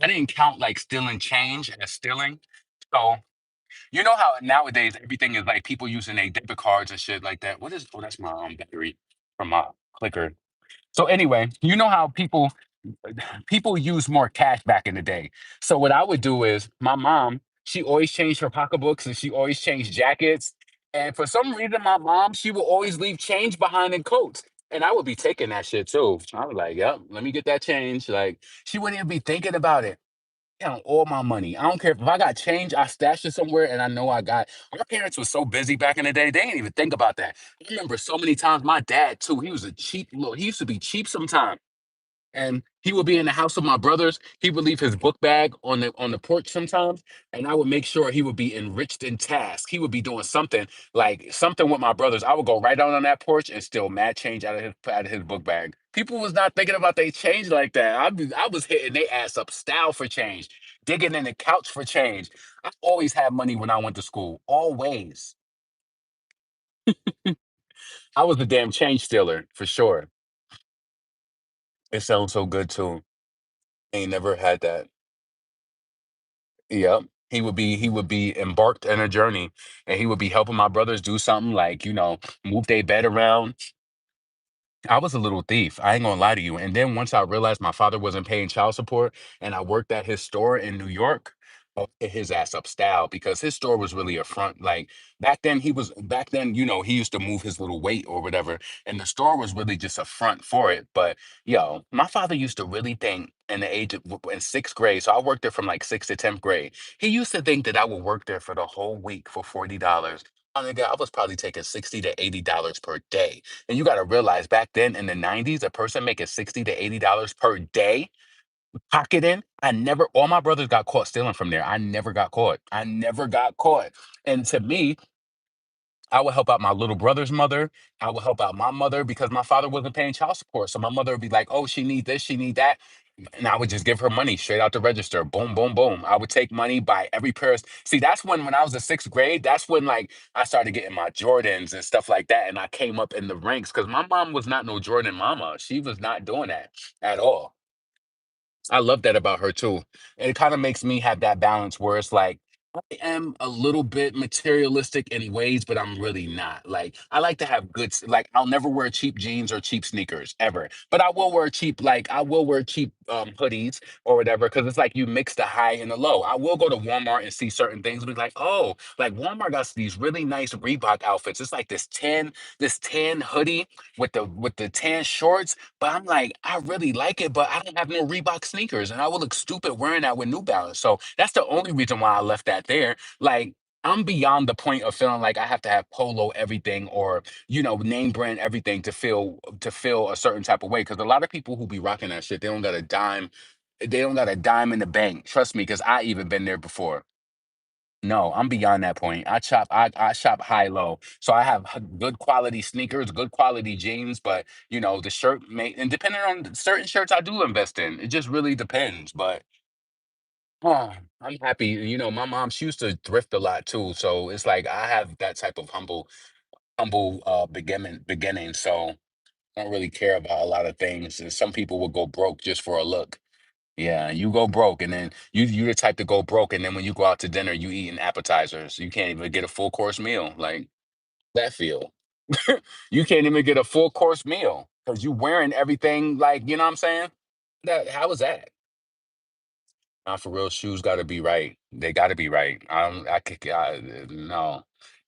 I didn't count like stealing change as stealing. So you know how nowadays everything is like people using their debit cards and shit like that. What is that's my battery from my clicker. So anyway, you know how people use more cash back in the day. So what I would do is my mom, she always changed her pocketbooks and she always changed jackets. And for some reason, my mom, she would always leave change behind in coats. And I would be taking that shit too. I was like, yep, let me get that change. Like, she wouldn't even be thinking about it. Count all my money. I don't care if I got change, I stashed it somewhere and I know I got. Our parents were so busy back in the day, they didn't even think about that. I remember so many times my dad too, he was a cheap little, he used to be cheap sometimes and he would be in the house of my brothers. He would leave his book bag on the porch sometimes, and I would make sure he would be enriched in task. He would be doing something like something with my brothers. I would go right down on that porch and steal mad change out of his book bag. People was not thinking about they change like that. I was hitting they ass up style for change, digging in the couch for change. I always had money when I went to school. Always. I was the damn change stealer for sure. It sounds so good too. Ain't never had that. Yep. He would be embarked in a journey and he would be helping my brothers do something like, move their bed around. I was a little thief. I ain't gonna lie to you. And then once I realized my father wasn't paying child support and I worked at his store in New York, hit his ass up style because his store was really a front. Like back then, he used to move his little weight or whatever. And the store was really just a front for it. But my father used to really think in the age of in sixth grade. So I worked there from like sixth to 10th grade. He used to think that I would work there for the whole week for $40. I mean, I was probably taking $60 to $80 per day. And you got to realize back then in the 90s, a person making $60 to $80 per day, pocketing, all my brothers got caught stealing from there. I never got caught. I never got caught. And to me, I would help out my little brother's mother. I would help out my mother because my father wasn't paying child support. So my mother would be like, oh, she need this, she need that. And I would just give her money straight out the register. Boom, boom, boom. I would take money, buy every pair. See, that's when I was in sixth grade, that's when like I started getting my Jordans and stuff like that. And I came up in the ranks because my mom was not no Jordan mama. She was not doing that at all. I love that about her too. And it kind of makes me have that balance where it's like I am a little bit materialistic in ways, but I'm really not. Like, I like to have like, I'll never wear cheap jeans or cheap sneakers ever. But I will wear cheap hoodies or whatever, because it's like you mix the high and the low. I will go to Walmart and see certain things and be like, oh, like Walmart got these really nice Reebok outfits. It's like this tan hoodie with the tan shorts. But I'm like, I really like it, but I don't have no Reebok sneakers, and I would look stupid wearing that with New Balance. So that's the only reason why I left that there. Like, I'm beyond the point of feeling like I have to have polo everything or name brand everything to feel a certain type of way. Because a lot of people who be rocking that shit, they don't got a dime. They don't got a dime in the bank. Trust me, because I even been there before. No, I'm beyond that point. I shop high low. So I have good quality sneakers, good quality jeans, but the shirt may and depending on certain shirts I do invest in. It just really depends. But I'm happy. My mom, she used to thrift a lot too. So it's like I have that type of humble beginning. So I don't really care about a lot of things. And some people will go broke just for a look. Yeah, you go broke, and then you the type to go broke, and then when you go out to dinner, you eating appetizers. You can't even get a full course meal. Like that feel. You can't even get a full course meal because you wearing everything. Like you know what I'm saying? That how is that? Not for real. Shoes got to be right. They got to be right. I could. No.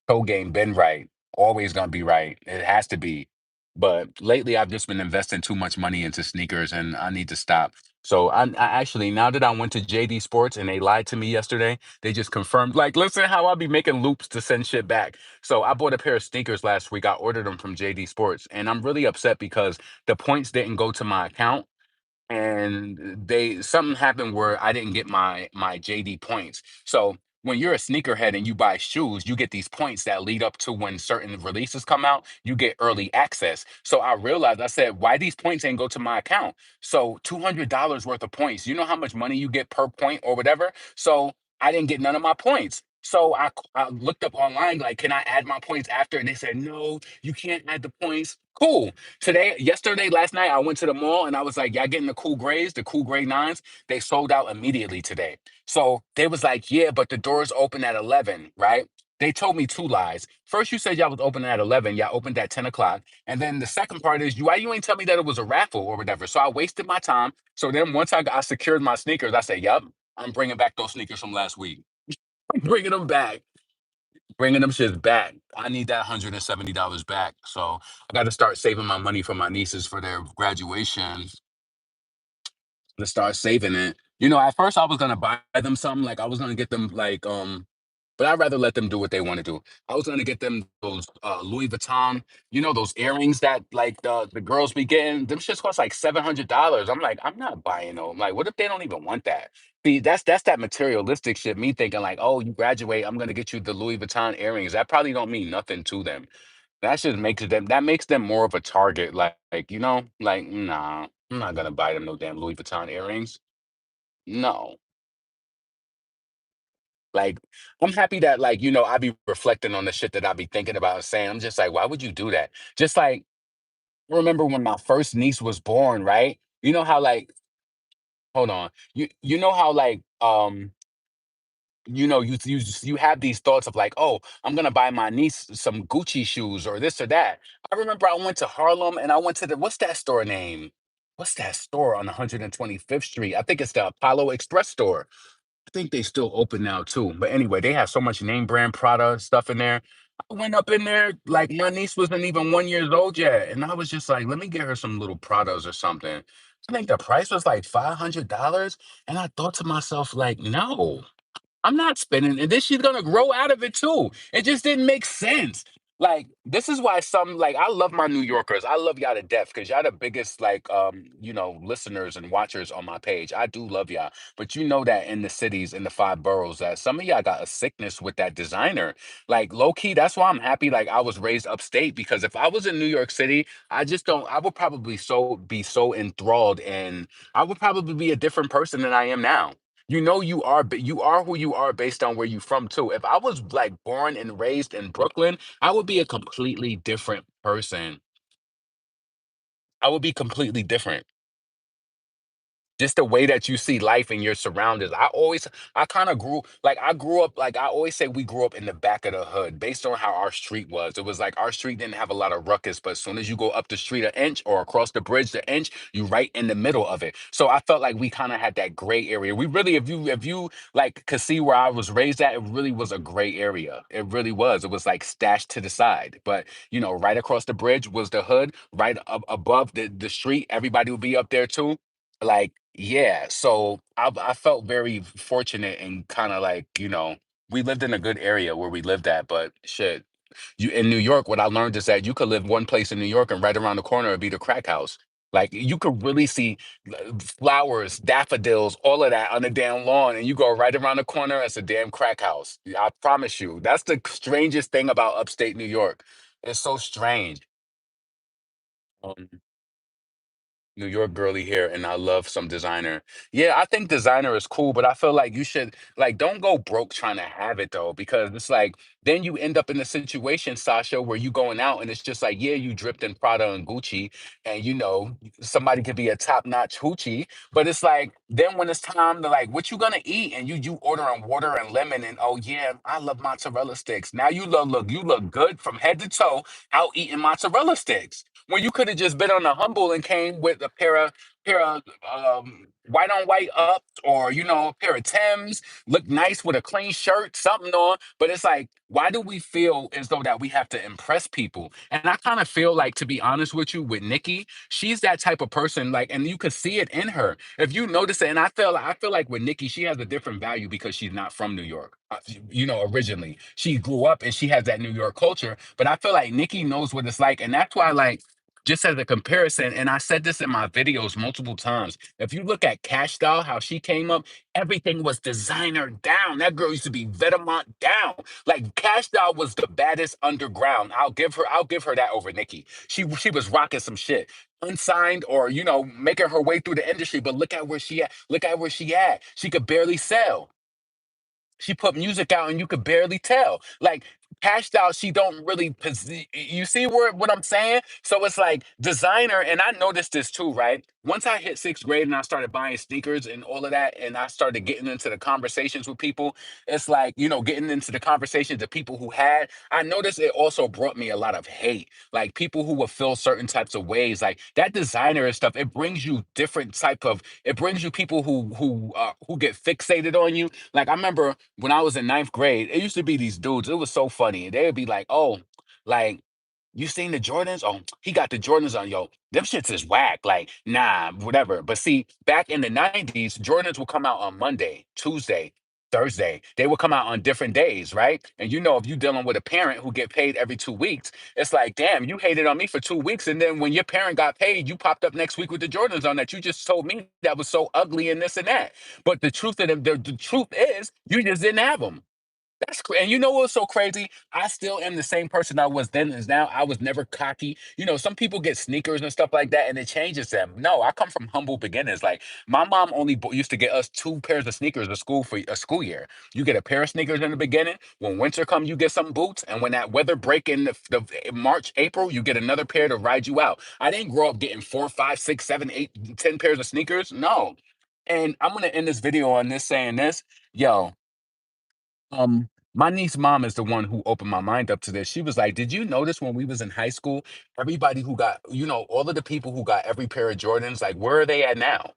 Toe game been right. Always gonna be right. It has to be. But lately, I've just been investing too much money into sneakers, and I need to stop. So I actually, now that I went to JD Sports and they lied to me yesterday, they just confirmed. Like, listen, how I'll be making loops to send shit back. So I bought a pair of sneakers last week. I ordered them from JD Sports, and I'm really upset because the points didn't go to my account, and they something happened where I didn't get my JD points. So when you're a sneakerhead and you buy shoes, you get these points that lead up to when certain releases come out. You get early access. So I realized I said, why these points ain't go to my account? So $200 worth of points. You know how much money you get per point or whatever. So I didn't get none of my points. So I looked up online, like, can I add my points after? And they said, no, you can't add the points. Cool. Yesterday, last night, I went to the mall and I was like, y'all getting the cool grays, the cool gray nines? They sold out immediately today. So they was like, yeah, but the doors open at 11, right? They told me two lies. First, you said y'all was open at 11. Y'all opened at 10 o'clock. And then the second part is, why you ain't tell me that it was a raffle or whatever? So I wasted my time. So then once I secured my sneakers, I said, yep, I'm bringing back those sneakers from last week. I'm bringing them back. Bringing them shits back. I need that $170 back. So I got to start saving my money for my nieces for their graduation to start saving it. At first I was gonna buy them something, like I was gonna get them like but I'd rather let them do what they want to do. I was gonna get them those Louis Vuitton, those earrings that like the girls be getting. Them shits cost like $700. I'm like, I'm not buying them. Like, what if they don't even want that? See, that's that materialistic shit. Me thinking like, oh, you graduate, I'm gonna get you the Louis Vuitton earrings. That probably don't mean nothing to them. That makes them more of a target. Like like nah, I'm not gonna buy them no damn Louis Vuitton earrings. No. Like, I'm happy that I be reflecting on the shit that I be thinking about and saying. I'm just like, why would you do that? Just like I remember when my first niece was born, right? You know how like hold on. You know how like you have these thoughts of like, oh, I'm gonna buy my niece some Gucci shoes or this or that. I remember I went to Harlem and I went to the what's that store name? What's that store on 125th Street? I think it's the Apollo Express store. I think they still open now too. But anyway, they have so much name brand Prada stuff in there. I went up in there, like my niece wasn't even 1 years old yet. And I was just like, let me get her some little Pradas or something. I think the price was like $500. And I thought to myself, like, no. I'm not spending, and then she's gonna grow out of it too. It just didn't make sense. Like, this is why some like I love my New Yorkers. I love y'all to death because y'all the biggest like listeners and watchers on my page. I do love y'all. But you know that in the cities, in the five boroughs, that some of y'all got a sickness with that designer. Like low key, that's why I'm happy like I was raised upstate because if I was in New York City, I just don't I would probably be so enthralled and I would probably be a different person than I am now. You are who you are based on where you from too. If I was like born and raised in Brooklyn, I would be a completely different person. I would be completely different. Just the way that you see life and your surroundings. I kind of I grew up, like I always say, we grew up in the back of the hood based on how our street was. It was like our street didn't have a lot of ruckus, but as soon as you go up the street an inch or across the bridge the inch, you right in the middle of it. So I felt like we kind of had that gray area. We really, if you like could see where I was raised at, it really was a gray area. It really was. It was like stashed to the side. But right across the bridge was the hood, right up above the street, everybody would be up there too. Like, yeah, so I felt very fortunate and kind of like, we lived in a good area where we lived at, but shit, you in New York, what I learned is that you could live one place in New York and right around the corner would be the crack house. Like you could really see flowers, daffodils, all of that on the damn lawn, and you go right around the corner, it's a damn crack house. I promise you. That's the strangest thing about upstate New York. It's so strange. Um, New York girly here, and I love some designer. Yeah, I think designer is cool, but I feel like you should like don't go broke trying to have it though, because it's like then you end up in a situation, Sasha, where you going out and it's just like, yeah, you dripped in Prada and Gucci, and somebody could be a top-notch hoochie, but it's like then when it's time to like what you gonna eat, and you ordering water and lemon, and oh yeah, I love mozzarella sticks. Now you look good from head to toe out eating mozzarella sticks when you could have just been on the humble and came with a pair of white on white ups, or a pair of Tims, look nice with a clean shirt, something on. But it's like, why do we feel as though that we have to impress people? And I kind of feel like, to be honest with you, with Nikki, she's that type of person, like, and you could see it in her. If you notice it, and I feel like with Nikki, she has a different value because she's not from New York. Originally. She grew up and she has that New York culture. But I feel like Nikki knows what it's like. And that's why, like, just as a comparison, and I said this in my videos multiple times. If you look at Cash Doll, how she came up, everything was designer down. That girl used to be Vetements down. Like Cash Doll was the baddest underground. I'll give her that over Nikki. She was rocking some shit. Unsigned or making her way through the industry, but look at where she at. Look at where she at. She could barely sell. She put music out and you could barely tell. Like Cashed Out, she don't really you see what I'm saying? So it's like designer, and I noticed this too, right? Once I hit sixth grade and I started buying sneakers and all of that, and I started getting into the conversations with people, it's like, getting into the conversations of people who had, I noticed it also brought me a lot of hate. Like people who would feel certain types of ways. Like that designer and stuff, it brings you it brings you people who get fixated on you. Like I remember when I was in ninth grade, it used to be these dudes. It was so funny. They would be like, "Oh, like you seen the Jordans? Oh, he got the Jordans on, yo. Them shits is whack. Like, nah, whatever." But see, back in the 90s, Jordans would come out on Monday, Tuesday, Thursday. They would come out on different days, right? And if you're dealing with a parent who get paid every 2 weeks, it's like, damn, you hated on me for 2 weeks. And then when your parent got paid, you popped up next week with the Jordans on that you just told me that was so ugly and this and that. But the truth is, you just didn't have them. And you know what's so crazy? I still am the same person I was then as now. I was never cocky. Some people get sneakers and stuff like that, and it changes them. No, I come from humble beginnings. Like my mom only used to get us two pairs of sneakers a school for a school year. You get a pair of sneakers in the beginning. When winter comes, you get some boots, and when that weather break in the March, April, you get another pair to ride you out. I didn't grow up getting four, five, six, seven, eight, 10 pairs of sneakers. No. And I'm gonna end this video on this saying this. Yo, my niece mom is the one who opened my mind up to this. She was like, "Did you notice when we was in high school, everybody who got, all of the people who got every pair of Jordans, like where are they at now?"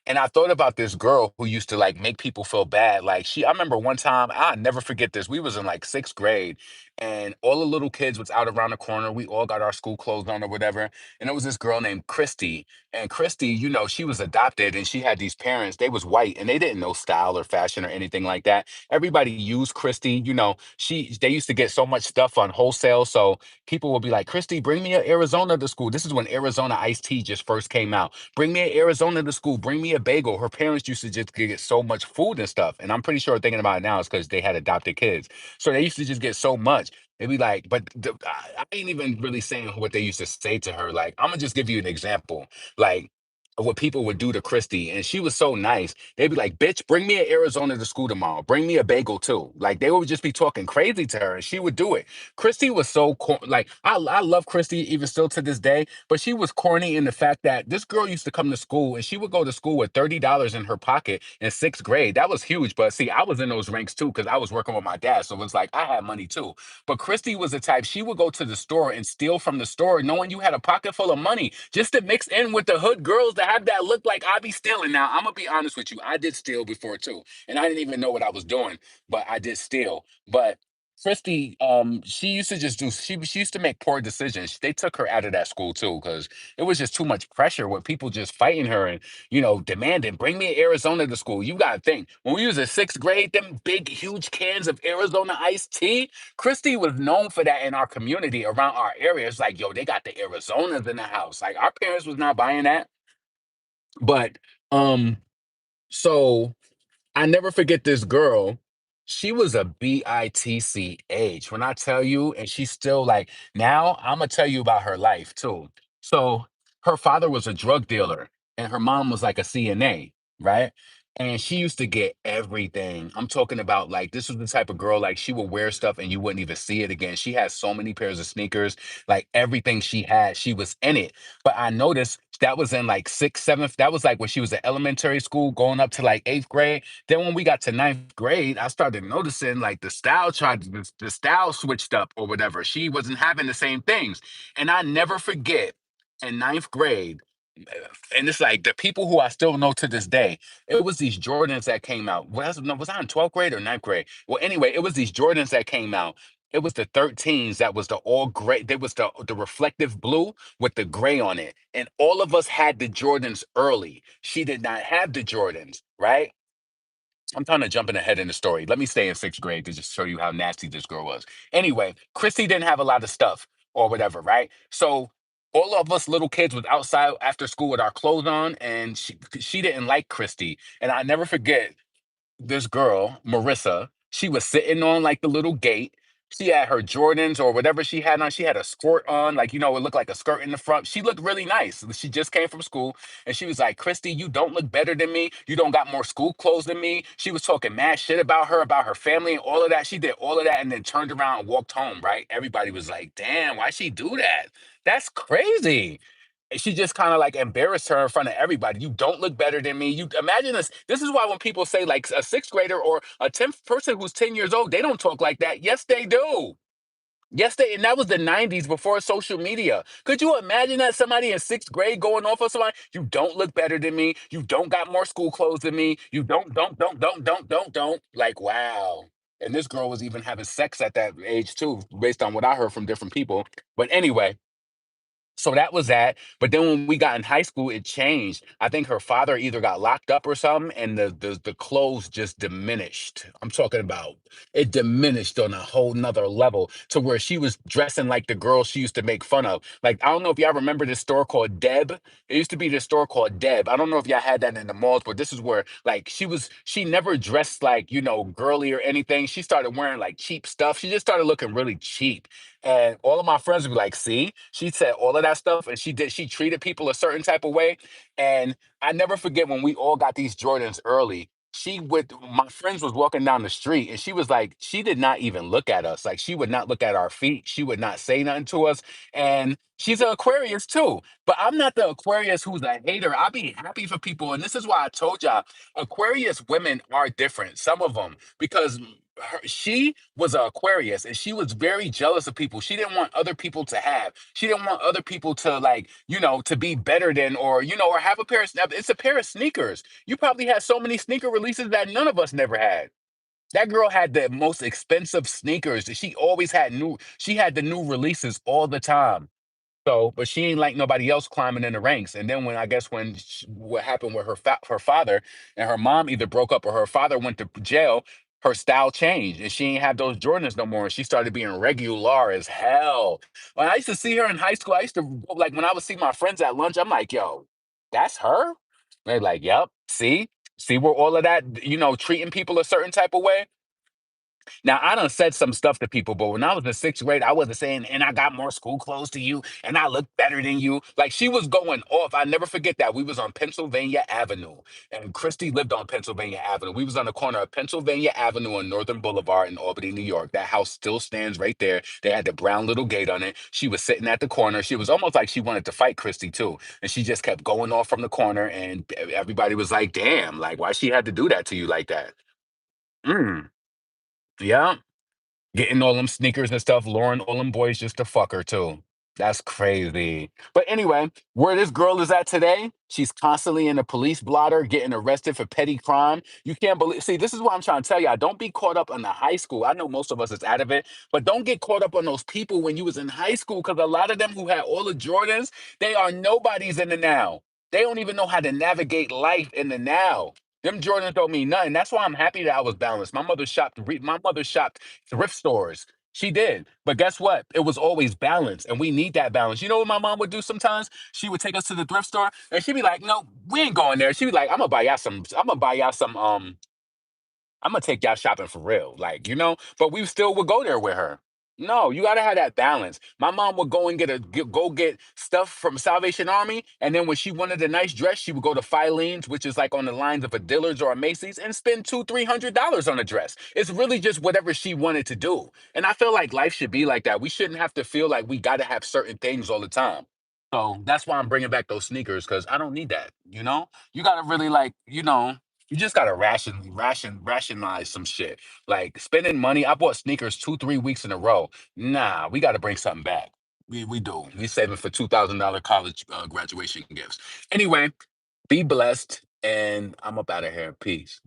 And I thought about this girl who used to like make people feel bad. Like I remember one time, I never forget this. We was in like sixth grade, and all the little kids was out around the corner. We all got our school clothes on or whatever. And it was this girl named Christy. And Christy, she was adopted, and she had these parents. They was white, and they didn't know style or fashion or anything like that. Everybody used Christy. They used to get so much stuff on wholesale. So people would be like, "Christy, bring me a Arizona to school." This is when Arizona iced tea just first came out. "Bring me an Arizona to school. Bring me a bagel." Her parents used to just get so much food and stuff. And I'm pretty sure thinking about it now is because they had adopted kids. So they used to just get so much. They'd be like, but I ain't even really saying what they used to say to her. Like, I'm gonna just give you an example. Like what people would do to Christy. And she was so nice. They'd be like, bitch, bring me an Arizona to school tomorrow. Bring me a bagel too. Like they would just be talking crazy to her and she would do it. Christy was so like I love Christy even still to this day, but she was corny in the fact that this girl used to come to school and she would go to school with $30 in her pocket in sixth grade. That was huge. But see, I was in those ranks too because I was working with my dad. So it was like I had money too. But Christy was the type, she would go to the store and steal from the store, knowing you had a pocket full of money just to mix in with the hood girls that have that look like I be stealing. Now, I'm going to be honest with you. I did steal before too. And I didn't even know what I was doing, but I did steal. But Christy, she used to just do, she used to make poor decisions. They took her out of that school too, because it was just too much pressure with people just fighting her and, demanding, bring me Arizona to school. You got to think, when we was in sixth grade, them big, huge cans of Arizona iced tea, Christy was known for that in our community around our area. It's like, yo, they got the Arizonas in the house. Like our parents was not buying that. But um, so I never forget this girl. She was a bitch when I tell you, and she's still like, now I'm gonna tell you about her life too. So her father was a drug dealer, and her mom was like a CNA, right? And she used to get everything. I'm talking about like this was the type of girl like she would wear stuff and you wouldn't even see it again. She had so many pairs of sneakers, like everything she had, she was in it. But I noticed that was in like sixth, seventh. That was like when she was in elementary school, going up to like eighth grade. Then when we got to ninth grade, I started noticing like the style switched up or whatever. She wasn't having the same things. And I never forget in ninth grade, and it's like the people who I still know to this day, it was these Jordans that came out. No, was I in 12th grade or ninth grade? Well, anyway, it was these Jordans that came out. It was the 13s that was the all gray. There was the reflective blue with the gray on it. And all of us had the Jordans early. She did not have the Jordans, right? I'm kind of jumping ahead in the story. Let me stay in sixth grade to just show you how nasty this girl was. Anyway, Christy didn't have a lot of stuff or whatever, right? So all of us little kids was outside after school with our clothes on, and she didn't like Christy. And I never forget this girl, Marissa, she was sitting on like the little gate. She had her Jordans or whatever she had on. She had a skirt on, like, it looked like a skirt in the front. She looked really nice. She just came from school and she was like, Christy, you don't look better than me. You don't got more school clothes than me. She was talking mad shit about her family and all of that. She did all of that and then turned around and walked home, right? Everybody was like, damn, why she do that? That's crazy. And she just kind of like embarrassed her in front of everybody. You don't look better than me. You imagine this. This is why when people say like a sixth grader or a 10th person who's 10 years old, they don't talk like that. Yes, they do. Yes, and that was the 90s before social media. Could you imagine that somebody in sixth grade going off of somebody? You don't look better than me. You don't got more school clothes than me. You don't. Like, wow. And this girl was even having sex at that age too, based on what I heard from different people. But anyway, so that was that. But then when we got in high school, it changed. I think her father either got locked up or something, and the clothes just diminished. I'm talking about it diminished on a whole nother level to where she was dressing like the girl she used to make fun of. Like, I don't know if y'all remember this store called Deb. It used to be this store called Deb. I don't know if y'all had that in the malls, but this is where like she never dressed like, girly or anything. She started wearing like cheap stuff. She just started looking really cheap. And all of my friends would be like, see, she said all of that stuff and she treated people a certain type of way. And I never forget when we all got these Jordans early. My friends was walking down the street and she was like, she did not even look at us. Like she would not look at our feet. She would not say nothing to us. And she's an Aquarius too. But I'm not the Aquarius who's a hater. I'll be happy for people. And this is why I told y'all Aquarius women are different. Some of them, because she was an Aquarius and she was very jealous of people. She didn't want other people to have. She didn't want other people to like, to be better than or have a pair of it's a pair of sneakers. You probably had so many sneaker releases that none of us never had. That girl had the most expensive sneakers. She had the new releases all the time. So, but she ain't like nobody else climbing in the ranks. And then what happened with her father and her mom either broke up or her father went to jail, her style changed and she ain't have those Jordans no more. And she started being regular as hell. When I used to see her in high school, I used to like when I would see my friends at lunch, I'm like, yo, that's her? They're like, yep, see where all of that, treating people a certain type of way. Now, I done said some stuff to people, but when I was in sixth grade, I wasn't saying, and I got more school clothes to you, and I look better than you. Like she was going off. I never forget that. We was on Pennsylvania Avenue, and Christy lived on Pennsylvania Avenue. We was on the corner of Pennsylvania Avenue and Northern Boulevard in Albany, New York. That house still stands right there. They had the brown little gate on it. She was sitting at the corner. She was almost like she wanted to fight Christy too. And she just kept going off from the corner, and everybody was like, damn, like why she had to do that to you like that? Mm, yeah. Getting all them sneakers and stuff, luring all them boys just to fuck her too. That's crazy. But anyway, where this girl is at today, she's constantly in a police blotter, getting arrested for petty crime. You can't believe. See, this is what I'm trying to tell y'all. Don't be caught up on the high school. I know most of us is out of it, but don't get caught up on those people when you was in high school, because a lot of them who had all the Jordans, they are nobodies in the now. They don't even know how to navigate life in the now. Them Jordans don't mean nothing. That's why I'm happy that I was balanced. My mother shopped thrift stores. She did. But guess what? It was always balance, and we need that balance. You know what my mom would do sometimes? She would take us to the thrift store, and she'd be like, "No, we ain't going there." She'd be like, I'm gonna buy y'all some I'm gonna take y'all shopping for real, like, but we still would go there with her. No, you gotta have that balance. My mom would go and go get stuff from Salvation Army, and then when she wanted a nice dress, she would go to Filene's, which is like on the lines of a Dillard's or a Macy's, and spend $200-300 on a dress. It's really just whatever she wanted to do, and I feel like life should be like that. We shouldn't have to feel like we gotta have certain things all the time. So that's why I'm bringing back those sneakers because I don't need that. You gotta really you just gotta rationalize some shit. Like spending money. I bought sneakers 2, 3 weeks in a row. Nah, we gotta bring something back. We do. We saving for $2,000 college graduation gifts. Anyway, be blessed, and I'm up out of here. Peace.